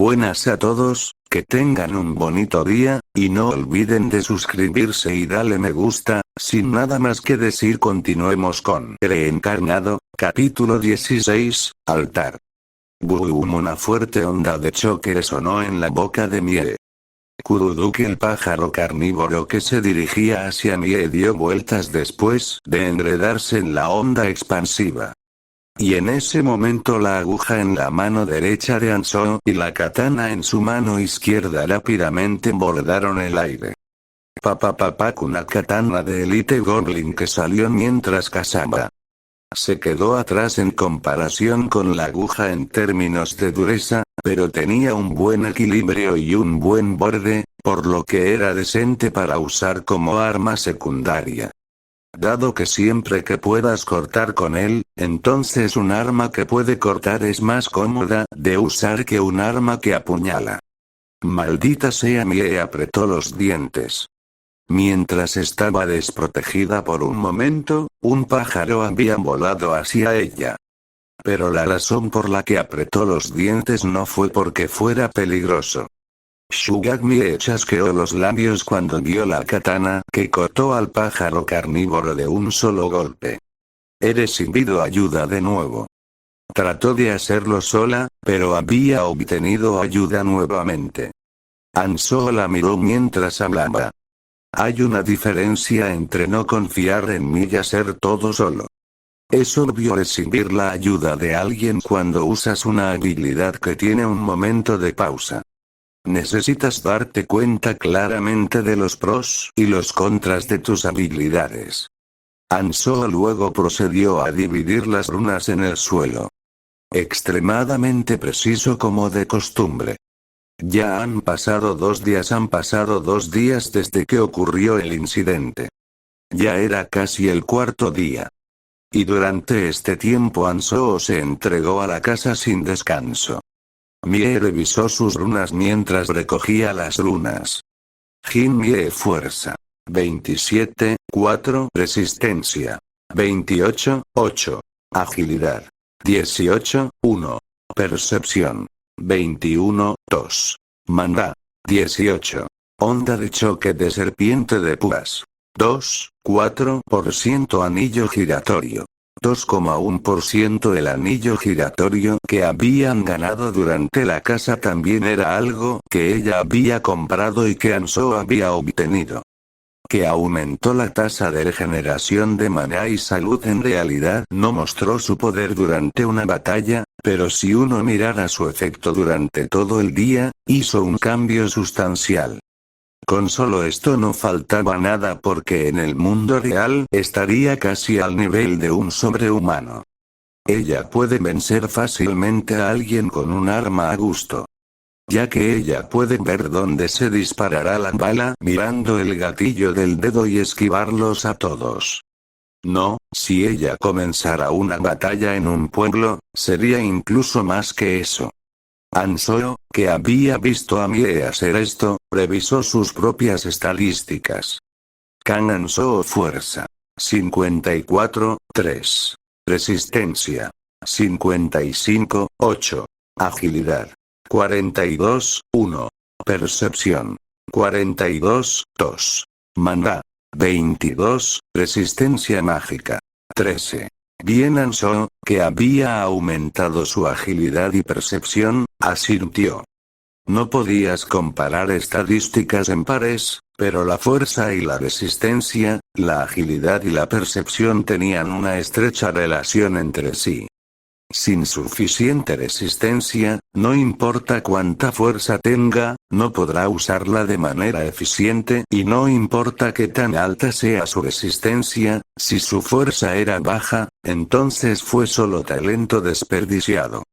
Buenas a todos, que tengan un bonito día, y no olviden de suscribirse y darle me gusta. Sin nada más que decir, continuemos con Reencarnado, capítulo 16, Altar. Boom, una fuerte onda de choque resonó en la boca de Mie. Kuruduki, el pájaro carnívoro que se dirigía hacia Mie, dio vueltas después de enredarse en la onda expansiva. Y en ese momento la aguja en la mano derecha de Ansoo y la katana en su mano izquierda rápidamente bordaron el aire. Una katana de Elite Goblin que salió mientras cazaba. Se quedó atrás en comparación con la aguja en términos de dureza, pero tenía un buen equilibrio y un buen borde, por lo que era decente para usar como arma secundaria. Dado que siempre que puedas cortar con él, entonces un arma que puede cortar es más cómoda de usar que un arma que apuñala. Maldita sea, Mie apretó los dientes. Mientras estaba desprotegida por un momento, un pájaro había volado hacia ella. Pero la razón por la que apretó los dientes no fue porque fuera peligroso. Shugak-Mie chasqueó los labios cuando vio la katana que cortó al pájaro carnívoro de un solo golpe. He recibido ayuda de nuevo. Trató de hacerlo sola, pero había obtenido ayuda nuevamente. Ansoo la miró mientras hablaba. Hay una diferencia entre no confiar en mí y hacer todo solo. Es obvio recibir la ayuda de alguien cuando usas una habilidad que tiene un momento de pausa. Necesitas darte cuenta claramente de los pros y los contras de tus habilidades. Ansoo luego procedió a dividir las runas en el suelo. Extremadamente preciso como de costumbre. Ya han pasado 2 días desde que ocurrió el incidente. Ya era casi el 4.º día. Y durante este tiempo Ansoo se entregó a la casa sin descanso. Mie revisó sus runas mientras recogía las runas. Jin Mie, fuerza. 27, 4. Resistencia. 28, 8. Agilidad. 18, 1. Percepción. 21, 2. Mandá. 18. Onda de choque de serpiente de púas. 2, 4% anillo giratorio. 2,1%. El anillo giratorio que habían ganado durante la caza también era algo que ella había comprado y que Ansoo había obtenido. Que aumentó la tasa de regeneración de maná y salud. En realidad no mostró su poder durante una batalla, pero si uno mirara su efecto durante todo el día, hizo un cambio sustancial. Con solo esto no faltaba nada porque en el mundo real estaría casi al nivel de un sobrehumano. Ella puede vencer fácilmente a alguien con un arma a gusto. Ya que ella puede ver dónde se disparará la bala mirando el gatillo del dedo y esquivarlos a todos. No, si ella comenzara una batalla en un pueblo, sería incluso más que eso. Ansoo, que había visto a Mie hacer esto, revisó sus propias estadísticas. Kan Ansoo, fuerza. 54, 3. Resistencia. 55, 8. Agilidad. 42, 1. Percepción. 42, 2. Mandá. 22. Resistencia mágica. 13. Bien. Ansoo, que había aumentado su agilidad y percepción, asintió. No podías comparar estadísticas en pares, pero la fuerza y la resistencia, la agilidad y la percepción tenían una estrecha relación entre sí. Sin suficiente resistencia, no importa cuánta fuerza tenga, no podrá usarla de manera eficiente y no importa qué tan alta sea su resistencia, si su fuerza era baja, entonces fue solo talento desperdiciado.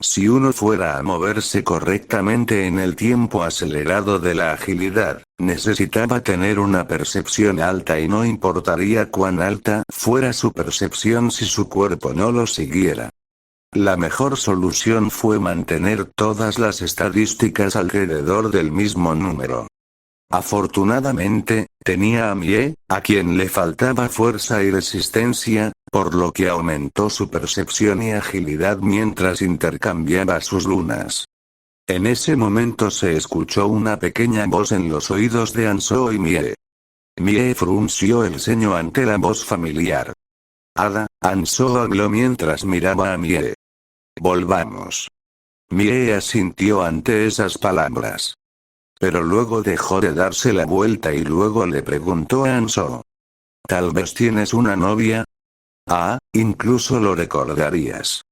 Si uno fuera a moverse correctamente en el tiempo acelerado de la agilidad, necesitaba tener una percepción alta y no importaría cuán alta fuera su percepción si su cuerpo no lo siguiera. La mejor solución fue mantener todas las estadísticas alrededor del mismo número. Afortunadamente, tenía a Mie, a quien le faltaba fuerza y resistencia, por lo que aumentó su percepción y agilidad mientras intercambiaba sus lunas. En ese momento se escuchó una pequeña voz en los oídos de Ansoo y Mie. Mie frunció el ceño ante la voz familiar. Ada, Ansoo habló mientras miraba a Mie. Volvamos. Mie asintió ante esas palabras. Pero luego dejó de darse la vuelta y luego le preguntó a Ansoo. ¿Tal vez tienes una novia? Ah, incluso lo recordarías.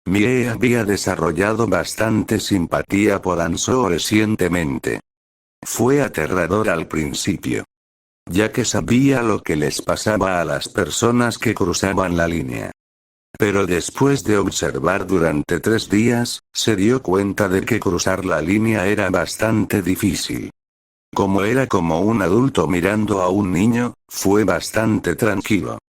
Mie había desarrollado bastante simpatía por Ansoo recientemente. Fue aterrador al principio, ya que sabía lo que les pasaba a las personas que cruzaban la línea. Pero después de observar durante 3 días, se dio cuenta de que cruzar la línea era bastante difícil. Como era como un adulto mirando a un niño, fue bastante tranquilo.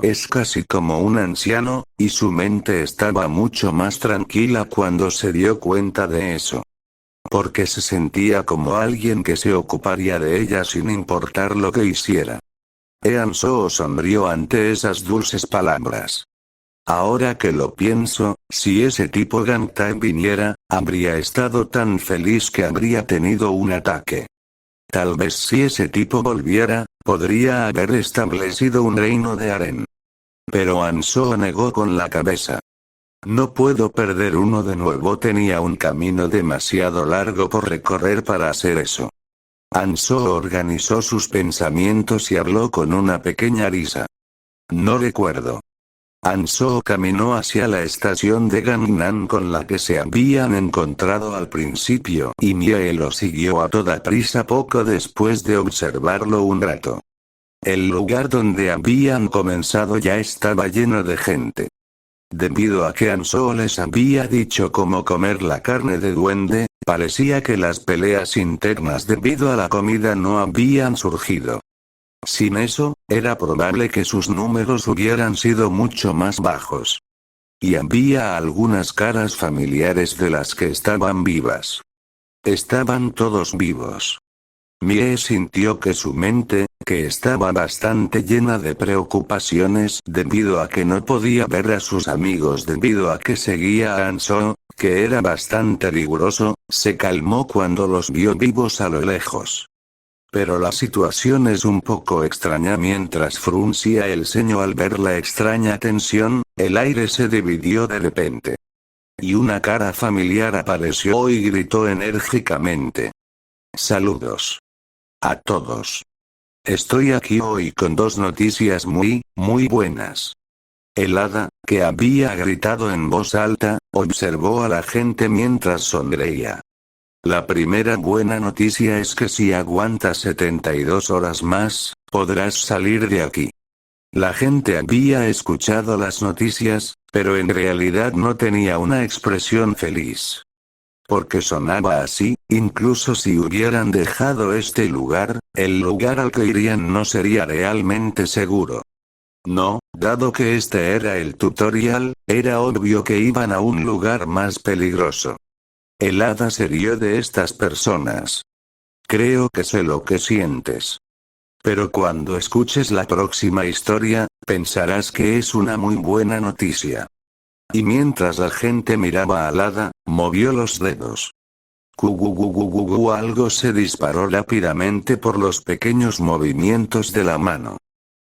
Es casi como un anciano, y su mente estaba mucho más tranquila cuando se dio cuenta de eso. Porque se sentía como alguien que se ocuparía de ella sin importar lo que hiciera. Ansoo sonrió ante esas dulces palabras. Ahora que lo pienso, si ese tipo Gangtai viniera, habría estado tan feliz que habría tenido un ataque. Tal vez si ese tipo volviera, podría haber establecido un reino de harén. Pero Ansoo negó con la cabeza. No puedo perder uno de nuevo, tenía un camino demasiado largo por recorrer para hacer eso. Ansoo organizó sus pensamientos y habló con una pequeña risa. No recuerdo. Ansoo caminó hacia la estación de Gangnam con la que se habían encontrado al principio y Mie lo siguió a toda prisa poco después de observarlo un rato. El lugar donde habían comenzado ya estaba lleno de gente. Debido a que Ansoo les había dicho cómo comer la carne de duende, parecía que las peleas internas debido a la comida no habían surgido. Sin eso, era probable que sus números hubieran sido mucho más bajos. Y había algunas caras familiares de las que estaban vivas. Estaban todos vivos. Mie sintió que su mente, que estaba bastante llena de preocupaciones debido a que no podía ver a sus amigos debido a que seguía a Ansoo, que era bastante riguroso, se calmó cuando los vio vivos a lo lejos. Pero la situación es un poco extraña. Mientras fruncía el ceño al ver la extraña tensión, el aire se dividió de repente. Y una cara familiar apareció y gritó enérgicamente. Saludos a todos. Estoy aquí hoy con 2 noticias muy buenas. El hada, que había gritado en voz alta, observó a la gente mientras sonreía. La primera buena noticia es que si aguantas 72 horas más, podrás salir de aquí. La gente había escuchado las noticias, pero en realidad no tenía una expresión feliz. Porque sonaba así, incluso si hubieran dejado este lugar, el lugar al que irían no sería realmente seguro. No, dado que este era el tutorial, era obvio que iban a un lugar más peligroso. El hada se rió de estas personas. Creo que sé lo que sientes. Pero cuando escuches la próxima historia, pensarás que es una muy buena noticia. Y mientras la gente miraba al hada, movió los dedos. Algo se disparó rápidamente por los pequeños movimientos de la mano.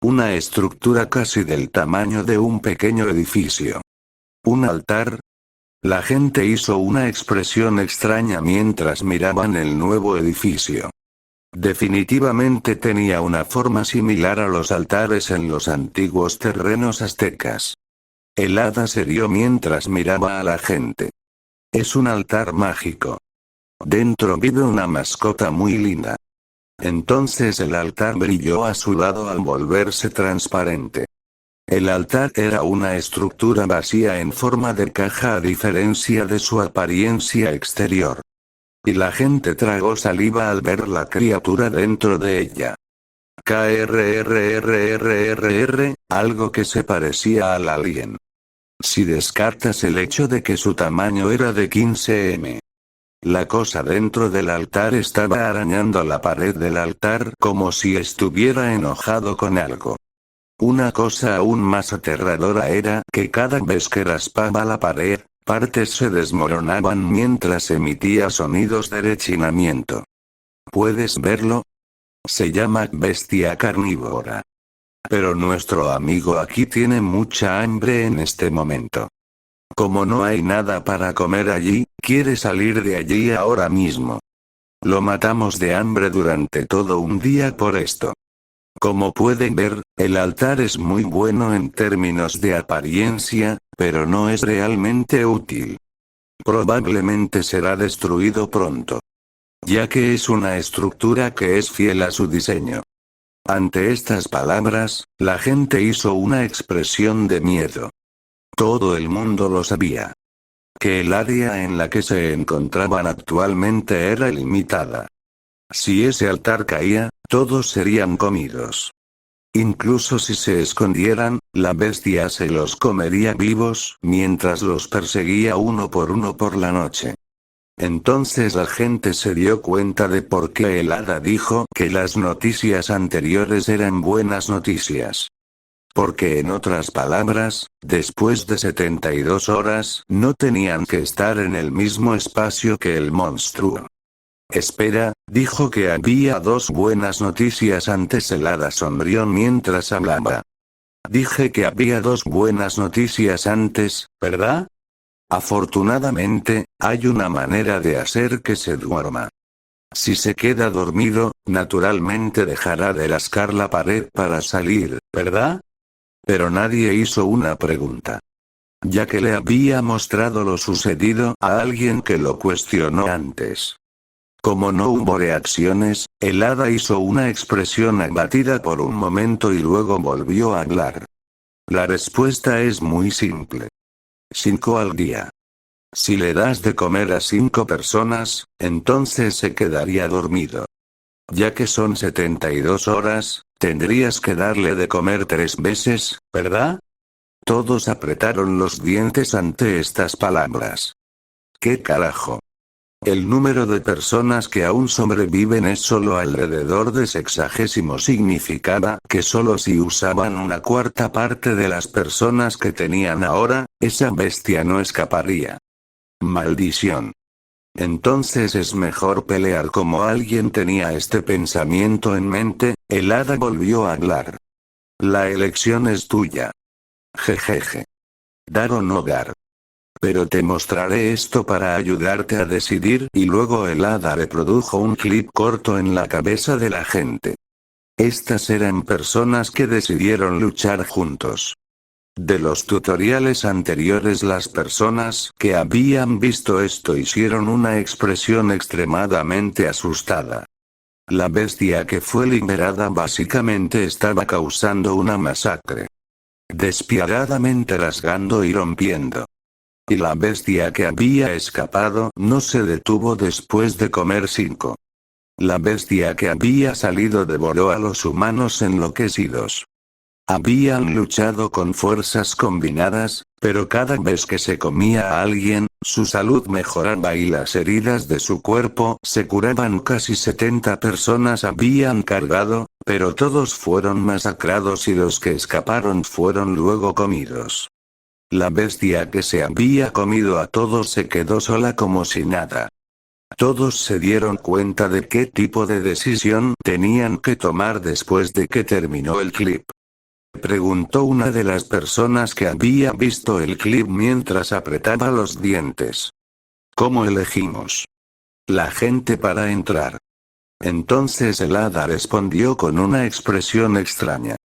Una estructura casi del tamaño de un pequeño edificio. ¿Un altar? La gente hizo una expresión extraña mientras miraban el nuevo edificio. Definitivamente tenía una forma similar a los altares en los antiguos terrenos aztecas. El hada se rió mientras miraba a la gente. Es un altar mágico. Dentro vive una mascota muy linda. Entonces el altar brilló a su lado al volverse transparente. El altar era una estructura vacía en forma de caja a diferencia de su apariencia exterior. Y la gente tragó saliva al ver la criatura dentro de ella. Algo que se parecía al alien. Si descartas el hecho de que su tamaño era de 15 m. La cosa dentro del altar estaba arañando la pared del altar como si estuviera enojado con algo. Una cosa aún más aterradora era que cada vez que raspaba la pared, Partes se desmoronaban mientras emitía sonidos de rechinamiento. ¿Puedes verlo? Se llama bestia carnívora. Pero nuestro amigo aquí tiene mucha hambre en este momento. Como no hay nada para comer allí, quiere salir de allí ahora mismo. Lo matamos de hambre durante todo un día por esto. Como pueden ver, el altar es muy bueno en términos de apariencia, pero no es realmente útil. Probablemente será destruido pronto, ya que es una estructura que es fiel a su diseño. Ante estas palabras, la gente hizo una expresión de miedo. Todo el mundo lo sabía. Que el área en la que se encontraban actualmente era limitada. Si ese altar caía, todos serían comidos. Incluso si se escondieran, la bestia se los comería vivos mientras los perseguía uno por la noche. Entonces la gente se dio cuenta de por qué el hada dijo que las noticias anteriores eran buenas noticias. Porque en otras palabras, después de 72 horas, no tenían que estar en el mismo espacio que el monstruo. Espera, dijo que había dos buenas noticias antes. El hada sonrió mientras hablaba. Dije que había dos buenas noticias antes, ¿verdad? Afortunadamente, hay una manera de hacer que se duerma. Si se queda dormido, naturalmente dejará de rascar la pared para salir, ¿verdad? Pero nadie hizo una pregunta. Ya que le había mostrado lo sucedido a alguien que lo cuestionó antes. Como no hubo reacciones, el hada hizo una expresión abatida por un momento y luego volvió a hablar. La respuesta es muy simple. 5 al día. Si le das de comer a 5 personas, entonces se quedaría dormido. Ya que son 72 horas, tendrías que darle de comer 3 veces, ¿verdad? Todos apretaron los dientes ante estas palabras. ¿Qué carajo? El número de personas que aún sobreviven es solo alrededor de 60. Significaba que solo si usaban una cuarta parte de las personas que tenían ahora, esa bestia no escaparía. Maldición. Entonces es mejor pelear como alguien tenía este pensamiento en mente. El hada volvió a hablar. La elección es tuya. Jejeje. Dar o no dar. Pero te mostraré esto para ayudarte a decidir. Y luego el hada reprodujo un clip corto en la cabeza de la gente. Estas eran personas que decidieron luchar juntos. De los tutoriales anteriores, las personas que habían visto esto hicieron una expresión extremadamente asustada. La bestia que fue liberada básicamente estaba causando una masacre. Despiadadamente rasgando y rompiendo. Y la bestia que había escapado no se detuvo después de comer 5. La bestia que había salido devoró a los humanos enloquecidos. Habían luchado con fuerzas combinadas, pero cada vez que se comía a alguien, su salud mejoraba y las heridas de su cuerpo se curaban. Casi 70 personas habían cargado, pero todos fueron masacrados y los que escaparon fueron luego comidos. La bestia que se había comido a todos se quedó sola como si nada. Todos se dieron cuenta de qué tipo de decisión tenían que tomar después de que terminó el clip. Preguntó una de las personas que había visto el clip mientras apretaba los dientes. ¿Cómo elegimos la gente para entrar? Entonces el hada respondió con una expresión extraña.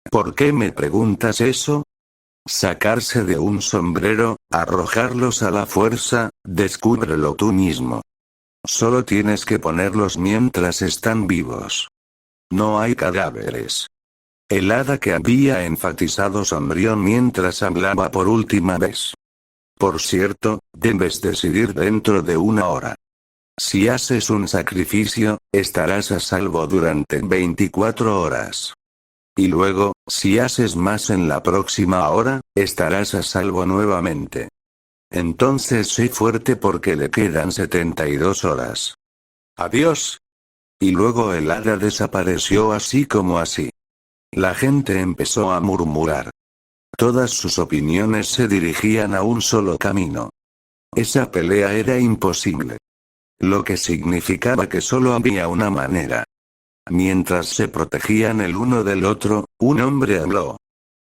¿Por qué me preguntas eso? Sacarse de un sombrero, arrojarlos a la fuerza, descúbrelo tú mismo. Solo tienes que ponerlos mientras están vivos. No hay cadáveres. El hada que había enfatizado sonrió mientras hablaba por última vez. Por cierto, debes decidir dentro de 1 hora. Si haces un sacrificio, estarás a salvo durante 24 horas. Y luego, si haces más en la próxima hora, estarás a salvo nuevamente. Entonces sé fuerte porque le quedan 72 horas. Adiós. Y luego el hada desapareció así como así. La gente empezó a murmurar. Todas sus opiniones se dirigían a un solo camino. Esa pelea era imposible. Lo que significaba que solo había una manera. Mientras se protegían el uno del otro, un hombre habló.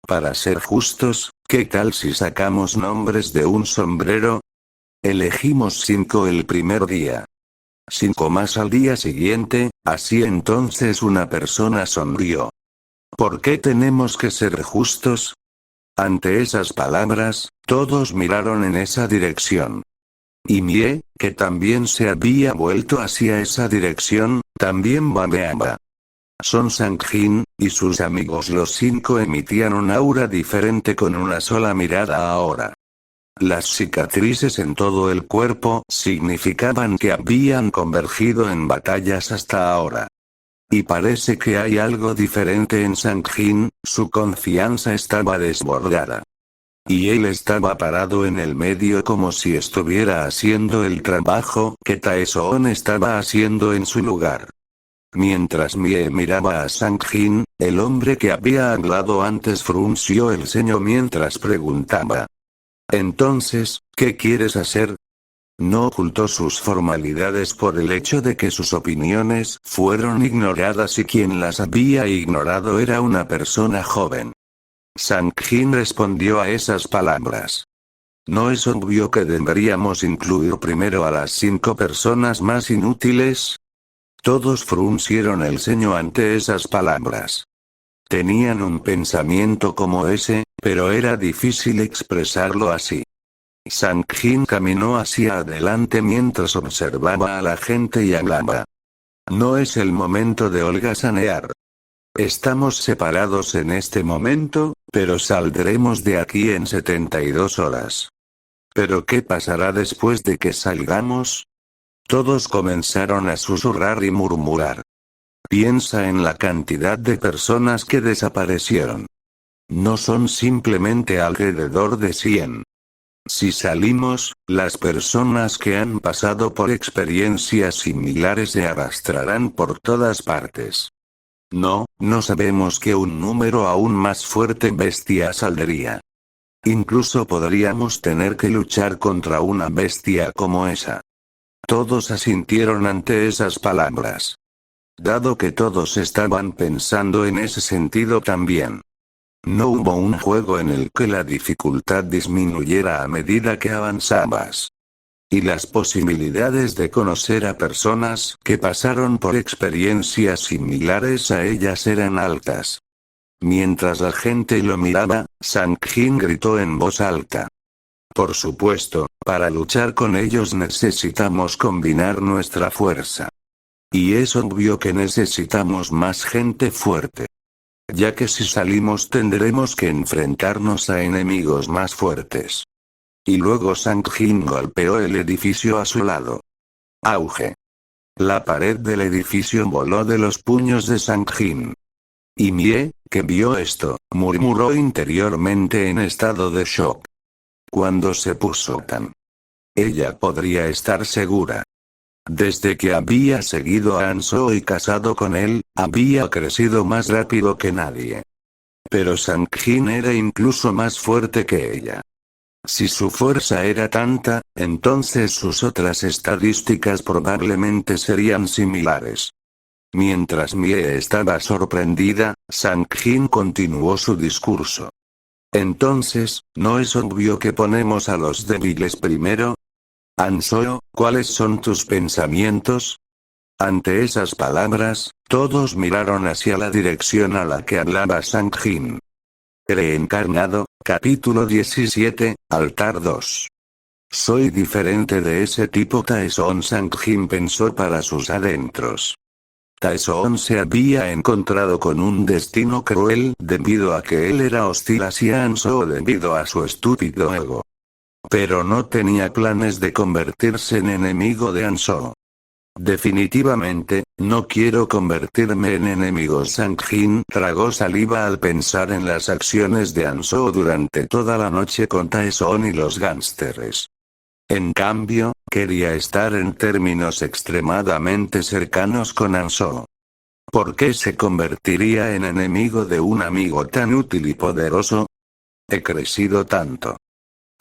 Para ser justos, ¿qué tal si sacamos nombres de un sombrero? Elegimos 5 el primer día. 5 más al día siguiente, así entonces una persona sonrió. ¿Por qué tenemos que ser justos? Ante esas palabras, todos miraron en esa dirección. Y Mie, que también se había vuelto hacia esa dirección, también babeaba. Son Sang-jin, y sus amigos los 5 emitían un aura diferente con una sola mirada ahora. Las cicatrices en todo el cuerpo significaban que habían convergido en batallas hasta ahora. Y parece que hay algo diferente en Sang-jin, su confianza estaba desbordada. Y él estaba parado en el medio como si estuviera haciendo el trabajo que Taesoon estaba haciendo en su lugar. Mientras Mie miraba a Sang-jin, el hombre que había hablado antes frunció el ceño mientras preguntaba. Entonces, ¿qué quieres hacer? No ocultó sus formalidades por el hecho de que sus opiniones fueron ignoradas y quien las había ignorado era una persona joven. Sang-jin respondió a esas palabras. ¿No es obvio que deberíamos incluir primero a las 5 personas más inútiles? Todos fruncieron el ceño ante esas palabras. Tenían un pensamiento como ese, pero era difícil expresarlo así. Sang-jin caminó hacia adelante mientras observaba a la gente y hablaba. No es el momento de holgazanear. Estamos separados en este momento, pero saldremos de aquí en 72 horas. ¿Pero qué pasará después de que salgamos? Todos comenzaron a susurrar y murmurar. Piensa en la cantidad de personas que desaparecieron. No son simplemente alrededor de 100. Si salimos, las personas que han pasado por experiencias similares se arrastrarán por todas partes. No sabemos que un número aún más fuerte bestia saldría. Incluso podríamos tener que luchar contra una bestia como esa. Todos asintieron ante esas palabras. Dado que todos estaban pensando en ese sentido también. No hubo un juego en el que la dificultad disminuyera a medida que avanzabas. Y las posibilidades de conocer a personas que pasaron por experiencias similares a ellas eran altas. Mientras la gente lo miraba, Sang-jin gritó en voz alta. Por supuesto, para luchar con ellos necesitamos combinar nuestra fuerza. Y es obvio que necesitamos más gente fuerte. Ya que si salimos tendremos que enfrentarnos a enemigos más fuertes. Y luego Sang-jin golpeó el edificio a su lado. Auge. La pared del edificio voló de los puños de Sang-jin. Y Mie, que vio esto, murmuró interiormente en estado de shock. Cuando se puso tan. Ella podría estar segura. Desde que había seguido a Hanso y casado con él, había crecido más rápido que nadie. Pero Sang-jin era incluso más fuerte que ella. Si su fuerza era tanta, entonces sus otras estadísticas probablemente serían similares. Mientras Mie estaba sorprendida, Sang-jin continuó su discurso. Entonces, ¿no es obvio que ponemos a los débiles primero? Hanso, ¿cuáles son tus pensamientos? Ante esas palabras, todos miraron hacia la dirección a la que hablaba Sang-jin. Reencarnado, capítulo 17, altar 2. Soy diferente de ese tipo. Taesoon. Sang-jin pensó para sus adentros. Taesoon se había encontrado con un destino cruel debido a que él era hostil hacia Hanso debido a su estúpido ego. Pero no tenía planes de convertirse en enemigo de Hanso. Definitivamente, no quiero convertirme en enemigo. Sang-jin tragó saliva al pensar en las acciones de Hanso durante toda la noche con Taesoon y los gángsteres. En cambio, quería estar en términos extremadamente cercanos con Hanso. ¿Por qué se convertiría en enemigo de un amigo tan útil y poderoso? He crecido tanto.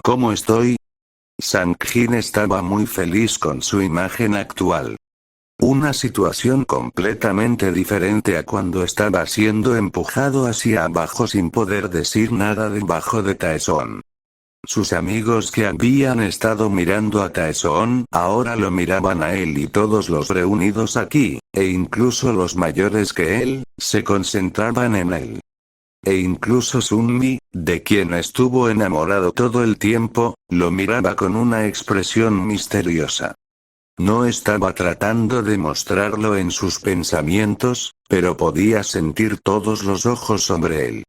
¿Cómo estoy? Sang-jin estaba muy feliz con su imagen actual. Una situación completamente diferente a cuando estaba siendo empujado hacia abajo sin poder decir nada debajo de Taeson. Sus amigos que habían estado mirando a Taeson ahora lo miraban a él y todos los reunidos aquí, e incluso los mayores que él, se concentraban en él. E incluso Sunmi, de quien estuvo enamorado todo el tiempo, lo miraba con una expresión misteriosa. No estaba tratando de mostrarlo en sus pensamientos, pero podía sentir todos los ojos sobre él.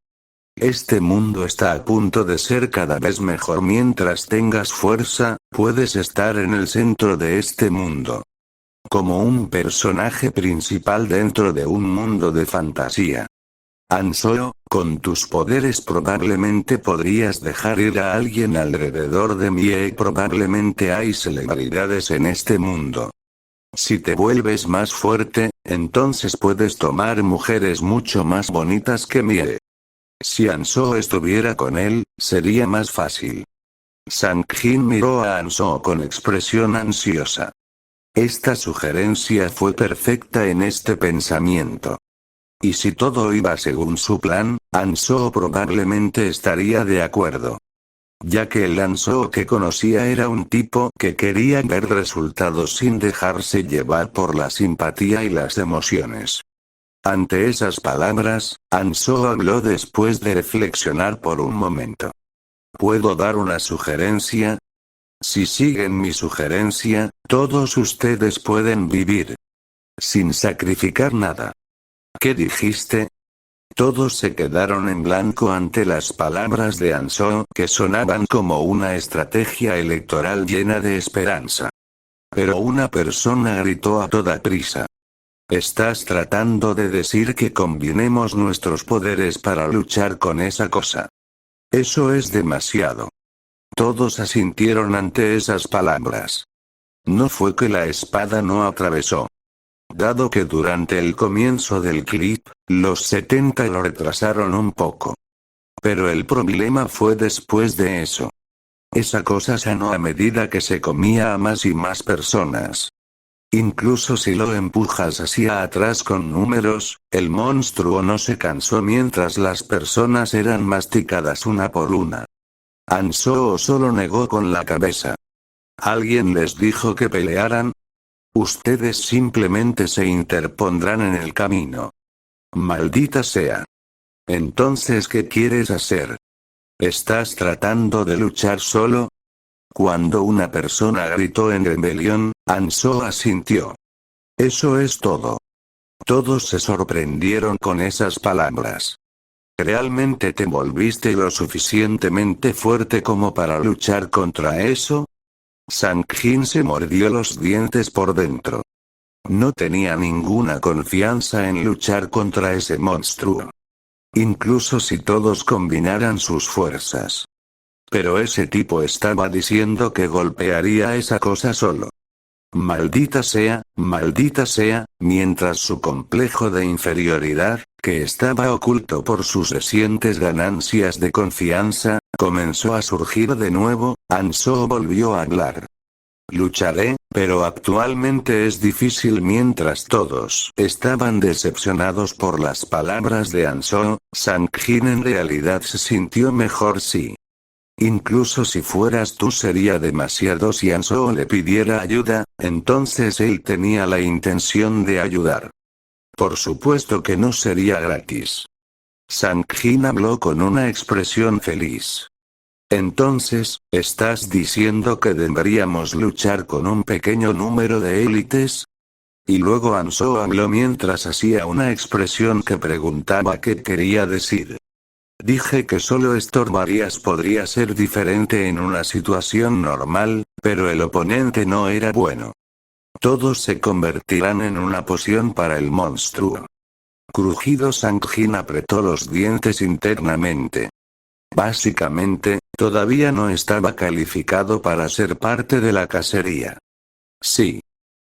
Este mundo está a punto de ser cada vez mejor mientras tengas fuerza, puedes estar en el centro de este mundo. Como un personaje principal dentro de un mundo de fantasía. Ansoo, con tus poderes probablemente podrías dejar ir a alguien alrededor de mí y probablemente hay celebridades en este mundo. Si te vuelves más fuerte, entonces puedes tomar mujeres mucho más bonitas que Mie. Si Ansoo estuviera con él, sería más fácil. Sang-jin miró a Ansoo con expresión ansiosa. Esta sugerencia fue perfecta en este pensamiento. Y si todo iba según su plan, Ansoo probablemente estaría de acuerdo. Ya que el Ansoo que conocía era un tipo que quería ver resultados sin dejarse llevar por la simpatía y las emociones. Ante esas palabras, Ansoo habló después de reflexionar por un momento. ¿Puedo dar una sugerencia? Si siguen mi sugerencia, todos ustedes pueden vivir. Sin sacrificar nada. ¿Qué dijiste? Todos se quedaron en blanco ante las palabras de Ansoo, que sonaban como una estrategia electoral llena de esperanza. Pero una persona gritó a toda prisa. ¿Estás tratando de decir que combinemos nuestros poderes para luchar con esa cosa? Eso es demasiado. Todos asintieron ante esas palabras. No fue que la espada no atravesó. Dado que durante el comienzo del clip, los 70 lo retrasaron un poco. Pero el problema fue después de eso. Esa cosa sanó a medida que se comía a más y más personas. Incluso si lo empujas hacia atrás con números, el monstruo no se cansó mientras las personas eran masticadas una por una. Ansoo solo negó con la cabeza. ¿Alguien les dijo que pelearan? Ustedes simplemente se interpondrán en el camino. Maldita sea. Entonces, ¿qué quieres hacer? ¿Estás tratando de luchar solo? Cuando una persona gritó en rebelión, Ansoo asintió. Eso es todo. Todos se sorprendieron con esas palabras. ¿Realmente te volviste lo suficientemente fuerte como para luchar contra eso? Sang-jin se mordió los dientes por dentro. No tenía ninguna confianza en luchar contra ese monstruo. Incluso si todos combinaran sus fuerzas. Pero ese tipo estaba diciendo que golpearía a esa cosa solo. Maldita sea, mientras su complejo de inferioridad, que estaba oculto por sus recientes ganancias de confianza, comenzó a surgir de nuevo, Ansoo volvió a hablar. Lucharé, pero actualmente es difícil. Mientras todos estaban decepcionados por las palabras de Ansoo, Sang-jin en realidad se sintió mejor sí. Incluso si fueras tú sería demasiado. Si Ansoo le pidiera ayuda, entonces él tenía la intención de ayudar. Por supuesto que no sería gratis. Sang-jin habló con una expresión feliz. Entonces, ¿estás diciendo que deberíamos luchar con un pequeño número de élites? Y luego Ansoo habló mientras hacía una expresión que preguntaba qué quería decir. Dije que solo estorbarías. Podría ser diferente en una situación normal, pero el oponente no era bueno. Todos se convertirán en una poción para el monstruo. Crujido. Sang-jin apretó los dientes internamente. Básicamente, todavía no estaba calificado para ser parte de la cacería. Sí.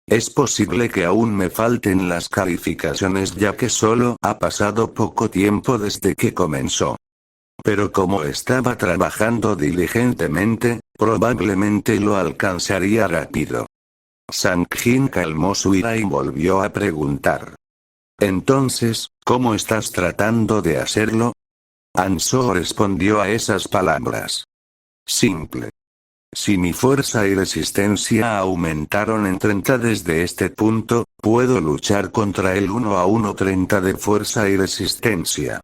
Es posible que aún me falten las calificaciones ya que solo ha pasado poco tiempo desde que comenzó. Pero como estaba trabajando diligentemente, probablemente lo alcanzaría rápido. Sang-jin calmó su ira y volvió a preguntar. Entonces, ¿cómo estás tratando de hacerlo? Anso respondió a esas palabras. Simple. Si mi fuerza y resistencia aumentaron en 30 desde este punto, puedo luchar contra el 1 a 30 de fuerza y resistencia.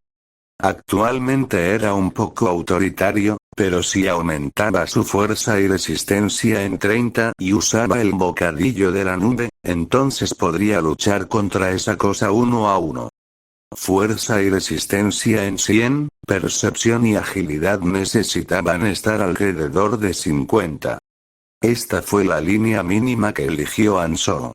Actualmente era un poco autoritario, pero si aumentaba su fuerza y resistencia en 30 y usaba el bocadillo de la nube, entonces podría luchar contra esa cosa 1 a 1. Fuerza y resistencia en 100, percepción y agilidad necesitaban estar alrededor de 50. Esta fue la línea mínima que eligió Anso.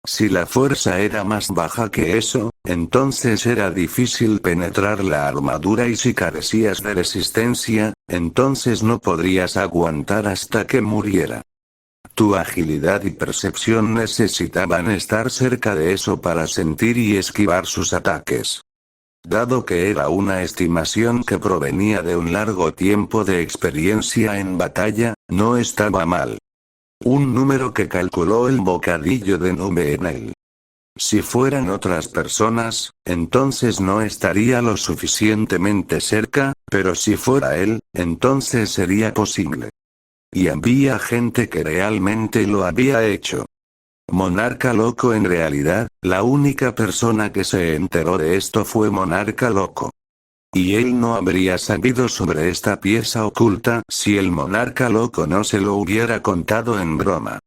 Si la fuerza era más baja que eso, entonces era difícil penetrar la armadura y si carecías de resistencia, entonces no podrías aguantar hasta que muriera. Tu agilidad y percepción necesitaban estar cerca de eso para sentir y esquivar sus ataques. Dado que era una estimación que provenía de un largo tiempo de experiencia en batalla, no estaba mal. Un número que calculó el bocadillo de nube en él. Si fueran otras personas, entonces no estaría lo suficientemente cerca, pero si fuera él, entonces sería posible. Y había gente que realmente lo había hecho. Monarca Loco en realidad, la única persona que se enteró de esto fue Monarca Loco. Y él no habría sabido sobre esta pieza oculta si el Monarca Loco no se lo hubiera contado en broma.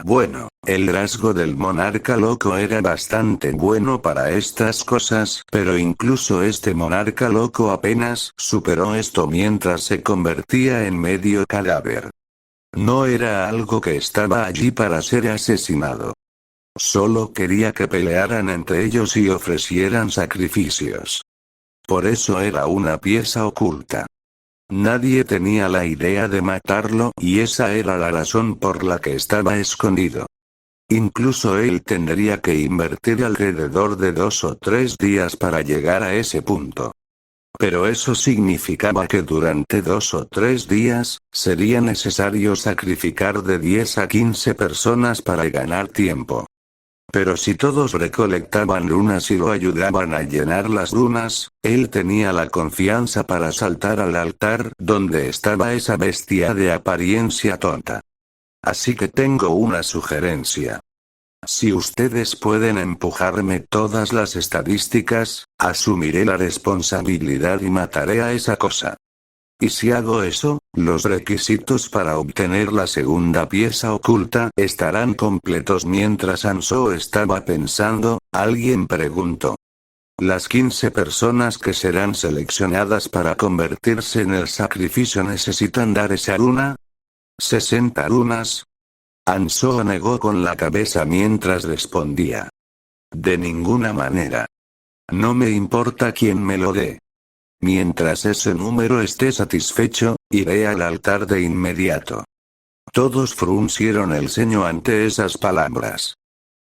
Bueno, el rasgo del Monarca Loco era bastante bueno para estas cosas, pero incluso este Monarca Loco apenas superó esto mientras se convertía en medio cadáver. No era algo que estaba allí para ser asesinado. Solo quería que pelearan entre ellos y ofrecieran sacrificios. Por eso era una pieza oculta. Nadie tenía la idea de matarlo y esa era la razón por la que estaba escondido. Incluso él tendría que invertir alrededor de 2 o 3 días para llegar a ese punto. Pero eso significaba que durante 2 o 3 días, sería necesario sacrificar de 10 a 15 personas para ganar tiempo. Pero si todos recolectaban runas y lo ayudaban a llenar las runas, él tenía la confianza para saltar al altar donde estaba esa bestia de apariencia tonta. Así que tengo una sugerencia. Si ustedes pueden empujarme todas las estadísticas, asumiré la responsabilidad y mataré a esa cosa. Y si hago eso, los requisitos para obtener la segunda pieza oculta estarán completos. Mientras Anso estaba pensando, alguien preguntó. ¿Las 15 personas que serán seleccionadas para convertirse en el sacrificio necesitan dar esa runa? ¿60 runas? Anso negó con la cabeza mientras respondía. De ninguna manera. No me importa quién me lo dé. Mientras ese número esté satisfecho, iré al altar de inmediato. Todos fruncieron el ceño ante esas palabras.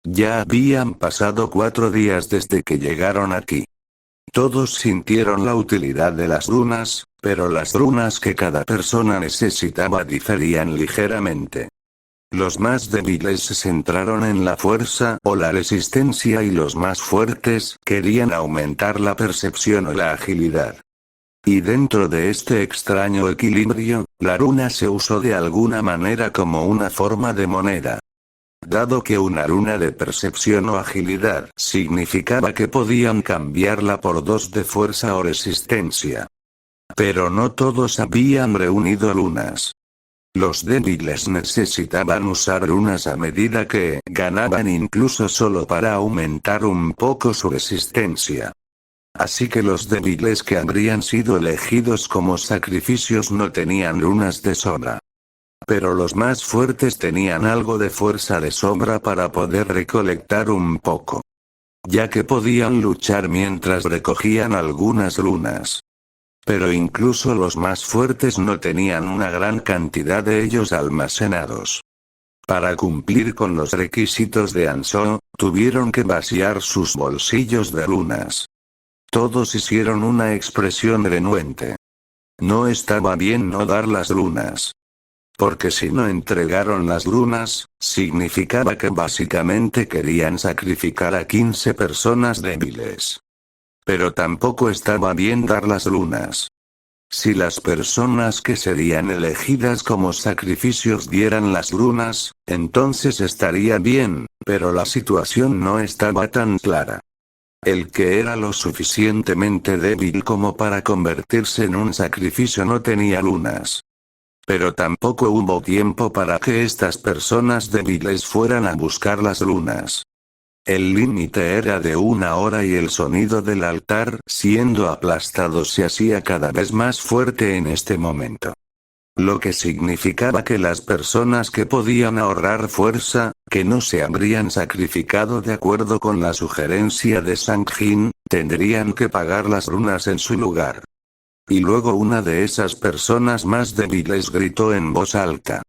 Ya habían pasado 4 días desde que llegaron aquí. Todos sintieron la utilidad de las runas, pero las runas que cada persona necesitaba diferían ligeramente. Los más débiles se centraron en la fuerza o la resistencia y los más fuertes querían aumentar la percepción o la agilidad. Y dentro de este extraño equilibrio, la runa se usó de alguna manera como una forma de moneda. Dado que una runa de percepción o agilidad significaba que podían cambiarla por 2 de fuerza o resistencia. Pero no todos habían reunido runas. Los débiles necesitaban usar runas a medida que ganaban incluso solo para aumentar un poco su resistencia. Así que los débiles que habrían sido elegidos como sacrificios no tenían runas de sobra. Pero los más fuertes tenían algo de fuerza de sobra para poder recolectar un poco. Ya que podían luchar mientras recogían algunas runas. Pero incluso los más fuertes no tenían una gran cantidad de ellos almacenados. Para cumplir con los requisitos de Anso, tuvieron que vaciar sus bolsillos de runas. Todos hicieron una expresión renuente. No estaba bien no dar las runas. Porque si no entregaron las runas, significaba que básicamente querían sacrificar a 15 personas débiles. Pero tampoco estaba bien dar las runas. Si las personas que serían elegidas como sacrificios dieran las runas, entonces estaría bien, pero la situación no estaba tan clara. El que era lo suficientemente débil como para convertirse en un sacrificio no tenía runas. Pero tampoco hubo tiempo para que estas personas débiles fueran a buscar las runas. El límite era de 1 hora y el sonido del altar siendo aplastado se hacía cada vez más fuerte en este momento. Lo que significaba que las personas que podían ahorrar fuerza, que no se habrían sacrificado de acuerdo con la sugerencia de Sang-jin, tendrían que pagar las runas en su lugar. Y luego una de esas personas más débiles gritó en voz alta.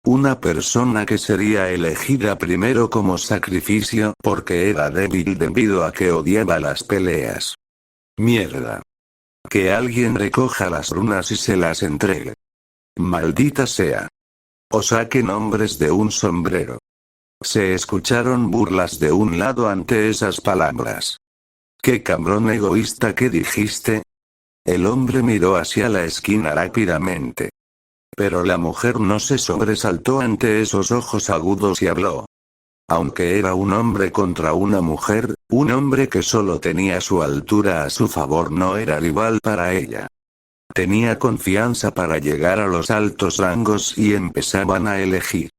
Una persona que sería elegida primero como sacrificio porque era débil debido a que odiaba las peleas. Mierda. Que alguien recoja las runas y se las entregue. Maldita sea. O saquen hombres de un sombrero. Se escucharon burlas de un lado ante esas palabras. ¿Qué cabrón egoísta que dijiste? El hombre miró hacia la esquina rápidamente. Pero la mujer no se sobresaltó ante esos ojos agudos y habló. Aunque era un hombre contra una mujer, un hombre que solo tenía su altura a su favor no era rival para ella. Tenía confianza para llegar a los altos rangos y empezaban a elegir.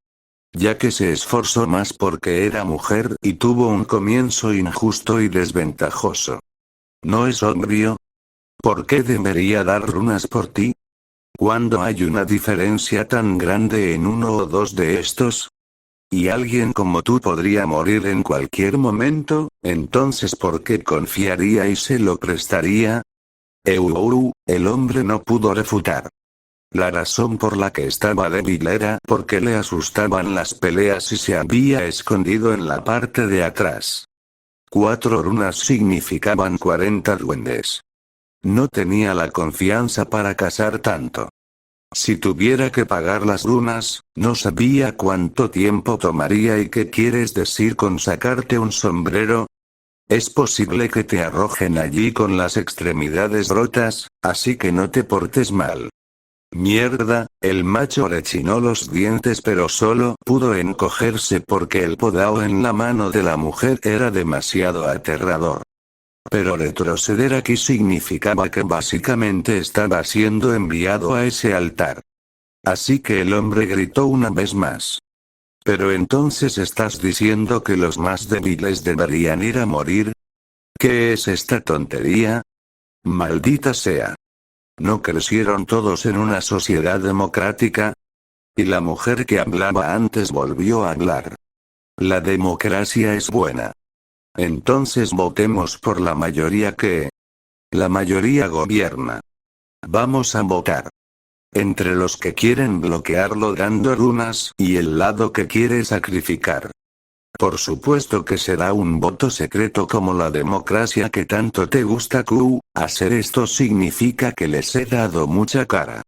Ya que se esforzó más porque era mujer y tuvo un comienzo injusto y desventajoso. ¿No es obvio? ¿Por qué debería dar runas por ti? ¿Cuándo hay una diferencia tan grande en uno o dos de estos? Y alguien como tú podría morir en cualquier momento, entonces ¿por qué confiaría y se lo prestaría? El hombre no pudo refutar. La razón por la que estaba débil era porque le asustaban las peleas y se había escondido en la parte de atrás. 4 runas significaban 40 duendes. No tenía la confianza para cazar tanto. Si tuviera que pagar las runas, no sabía cuánto tiempo tomaría y qué quieres decir con sacarte un sombrero. Es posible que te arrojen allí con las extremidades rotas, así que no te portes mal. Mierda, el macho rechinó los dientes pero solo pudo encogerse porque el podao en la mano de la mujer era demasiado aterrador. Pero retroceder aquí significaba que básicamente estaba siendo enviado a ese altar. Así que el hombre gritó una vez más. Pero entonces estás diciendo que los más débiles deberían ir a morir. ¿Qué es esta tontería? Maldita sea. ¿No crecieron todos en una sociedad democrática? Y la mujer que hablaba antes volvió a hablar. La democracia es buena. Entonces votemos por la mayoría que... La mayoría gobierna. Vamos a votar. Entre los que quieren bloquearlo dando runas y el lado que quiere sacrificar. Por supuesto que será un voto secreto como la democracia que tanto te gusta. Hacer esto significa que les he dado mucha cara.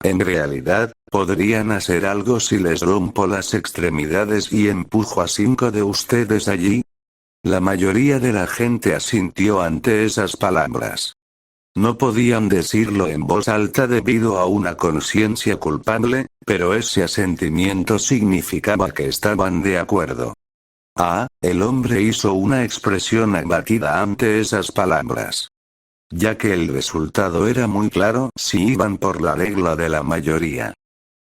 En realidad, podrían hacer algo si les rompo las extremidades y empujo a 5 de ustedes allí. La mayoría de la gente asintió ante esas palabras. No podían decirlo en voz alta debido a una conciencia culpable, pero ese asentimiento significaba que estaban de acuerdo. El hombre hizo una expresión abatida ante esas palabras. Ya que el resultado era muy claro si iban por la regla de la mayoría.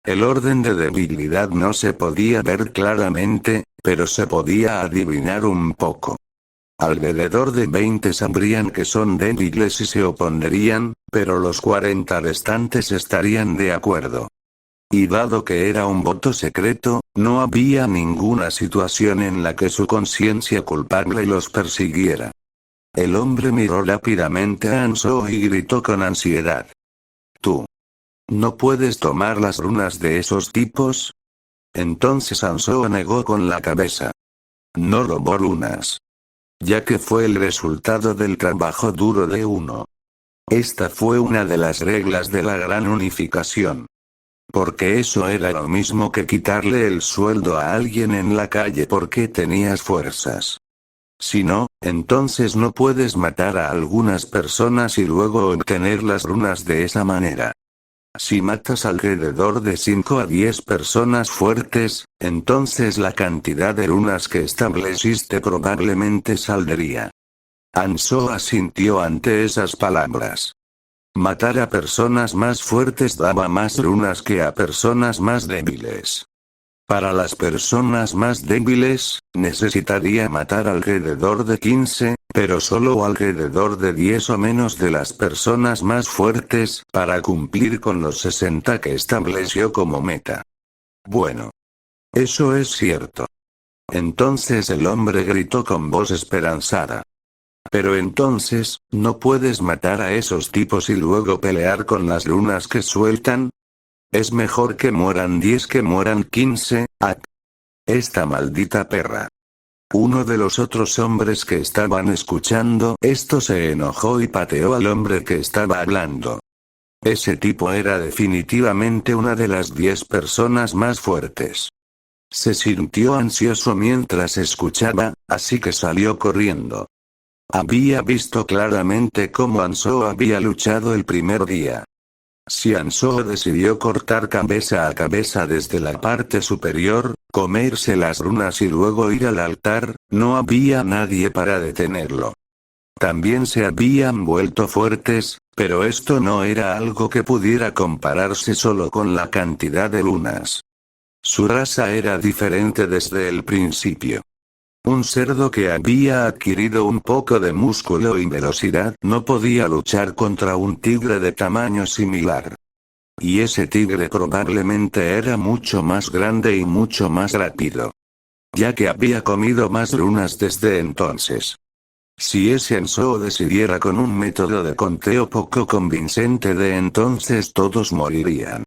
El orden de debilidad no se podía ver claramente, pero se podía adivinar un poco. Alrededor de 20 sabrían que son débiles y se opondrían, pero los 40 restantes estarían de acuerdo. Y dado que era un voto secreto, no había ninguna situación en la que su conciencia culpable los persiguiera. El hombre miró rápidamente a Hanzo y gritó con ansiedad. ¿Tú no puedes tomar las runas de esos tipos? Entonces Hanzo negó con la cabeza. No robó runas. Ya que fue el resultado del trabajo duro de uno. Esta fue una de las reglas de la gran unificación. Porque eso era lo mismo que quitarle el sueldo a alguien en la calle porque tenías fuerzas. Si no, entonces no puedes matar a algunas personas y luego obtener las runas de esa manera. Si matas alrededor de 5 a 10 personas fuertes, entonces la cantidad de runas que estableciste probablemente saldría. Anseo asintió ante esas palabras. Matar a personas más fuertes daba más runas que a personas más débiles. Para las personas más débiles, necesitaría matar alrededor de 15, pero solo alrededor de 10 o menos de las personas más fuertes para cumplir con los 60 que estableció como meta. Bueno. Eso es cierto. Entonces el hombre gritó con voz esperanzada. Pero entonces, ¿no puedes matar a esos tipos y luego pelear con las runas que sueltan? Es mejor que mueran 10 que mueran 15, esta maldita perra. Uno de los otros hombres que estaban escuchando esto se enojó y pateó al hombre que estaba hablando. Ese tipo era definitivamente una de las 10 personas más fuertes. Se sintió ansioso mientras escuchaba, así que salió corriendo. Había visto claramente cómo Anseo había luchado el primer día. Si Anseo decidió cortar cabeza a cabeza desde la parte superior, comerse las runas y luego ir al altar, no había nadie para detenerlo. También se habían vuelto fuertes, pero esto no era algo que pudiera compararse solo con la cantidad de lunas. Su raza era diferente desde el principio. Un cerdo que había adquirido un poco de músculo y velocidad no podía luchar contra un tigre de tamaño similar. Y ese tigre probablemente era mucho más grande y mucho más rápido. Ya que había comido más runas desde entonces. Si ese Anseo decidiera con un método de conteo poco convincente de entonces todos morirían.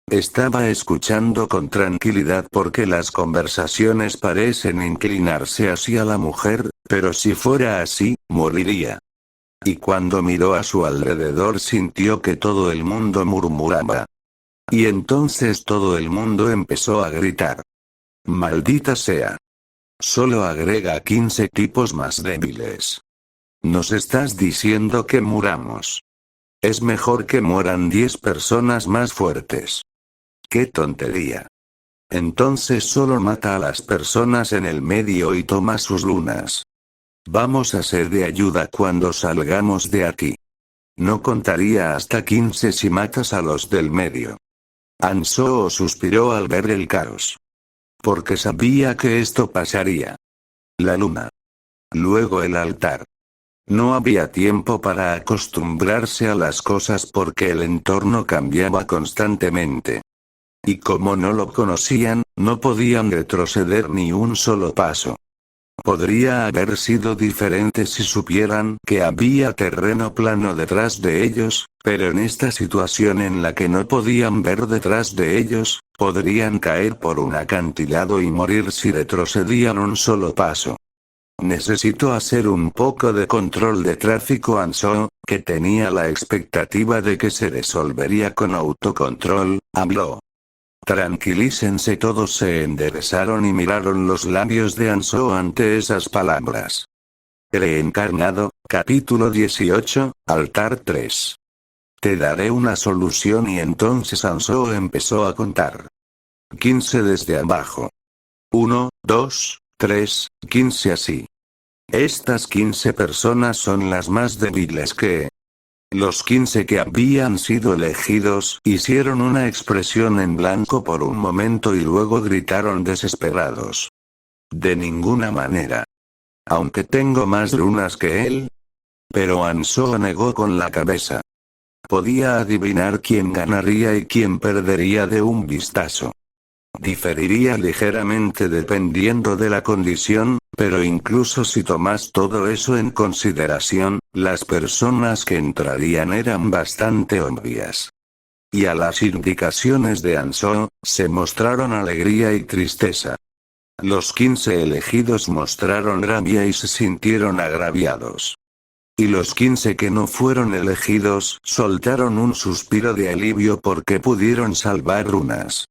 Estaba escuchando con tranquilidad porque las conversaciones parecen inclinarse hacia la mujer, pero si fuera así, moriría. Y cuando miró a su alrededor sintió que todo el mundo murmuraba. Y entonces todo el mundo empezó a gritar. Maldita sea. Solo agrega 15 tipos más débiles. ¿Nos estás diciendo que muramos? Es mejor que mueran 10 personas más fuertes. ¡Qué tontería! Entonces solo mata a las personas en el medio y toma sus lunas. Vamos a ser de ayuda cuando salgamos de aquí. No contaría hasta 15 si matas a los del medio. Anseo suspiró al ver el caos. Porque sabía que esto pasaría. La luna. Luego el altar. No había tiempo para acostumbrarse a las cosas porque el entorno cambiaba constantemente. Y como no lo conocían, no podían retroceder ni un solo paso. Podría haber sido diferente si supieran que había terreno plano detrás de ellos, pero en esta situación en la que no podían ver detrás de ellos, podrían caer por un acantilado y morir si retrocedían un solo paso. Necesito hacer un poco de control de tráfico. Anseo, que tenía la expectativa de que se resolvería con autocontrol, habló. Tranquilícense. Todos se enderezaron y miraron los labios de Anseo ante esas palabras. Reencarnado, capítulo 18, altar 3. Te daré una solución y entonces Anseo empezó a contar. 15 desde abajo. 1, 2, 3, 15 así. Estas 15 personas son las más débiles que... Los 15 que habían sido elegidos hicieron una expresión en blanco por un momento y luego gritaron desesperados. De ninguna manera. Aunque tengo más runas que él. Pero Anseo negó con la cabeza. Podía adivinar quién ganaría y quién perdería de un vistazo. Diferiría ligeramente dependiendo de la condición, pero incluso si tomas todo eso en consideración, las personas que entrarían eran bastante obvias. Y a las indicaciones de Anseo, se mostraron alegría y tristeza. Los 15 elegidos mostraron rabia y se sintieron agraviados. Y los 15 que no fueron elegidos soltaron un suspiro de alivio porque pudieron salvar runas.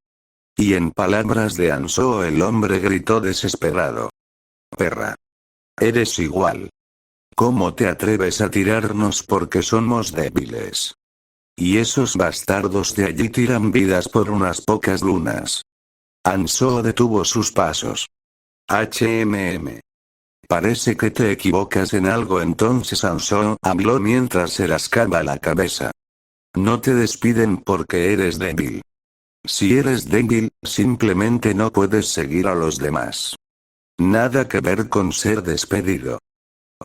Y en palabras de Ansoo el hombre gritó desesperado. Perra. Eres igual. ¿Cómo te atreves a tirarnos porque somos débiles? Y esos bastardos de allí tiran vidas por unas pocas lunas. Ansoo detuvo sus pasos. HMM. Parece que te equivocas en algo. Entonces Ansoo habló mientras se rascaba la cabeza. No te despiden porque eres débil. Si eres débil, simplemente no puedes seguir a los demás. Nada que ver con ser despedido.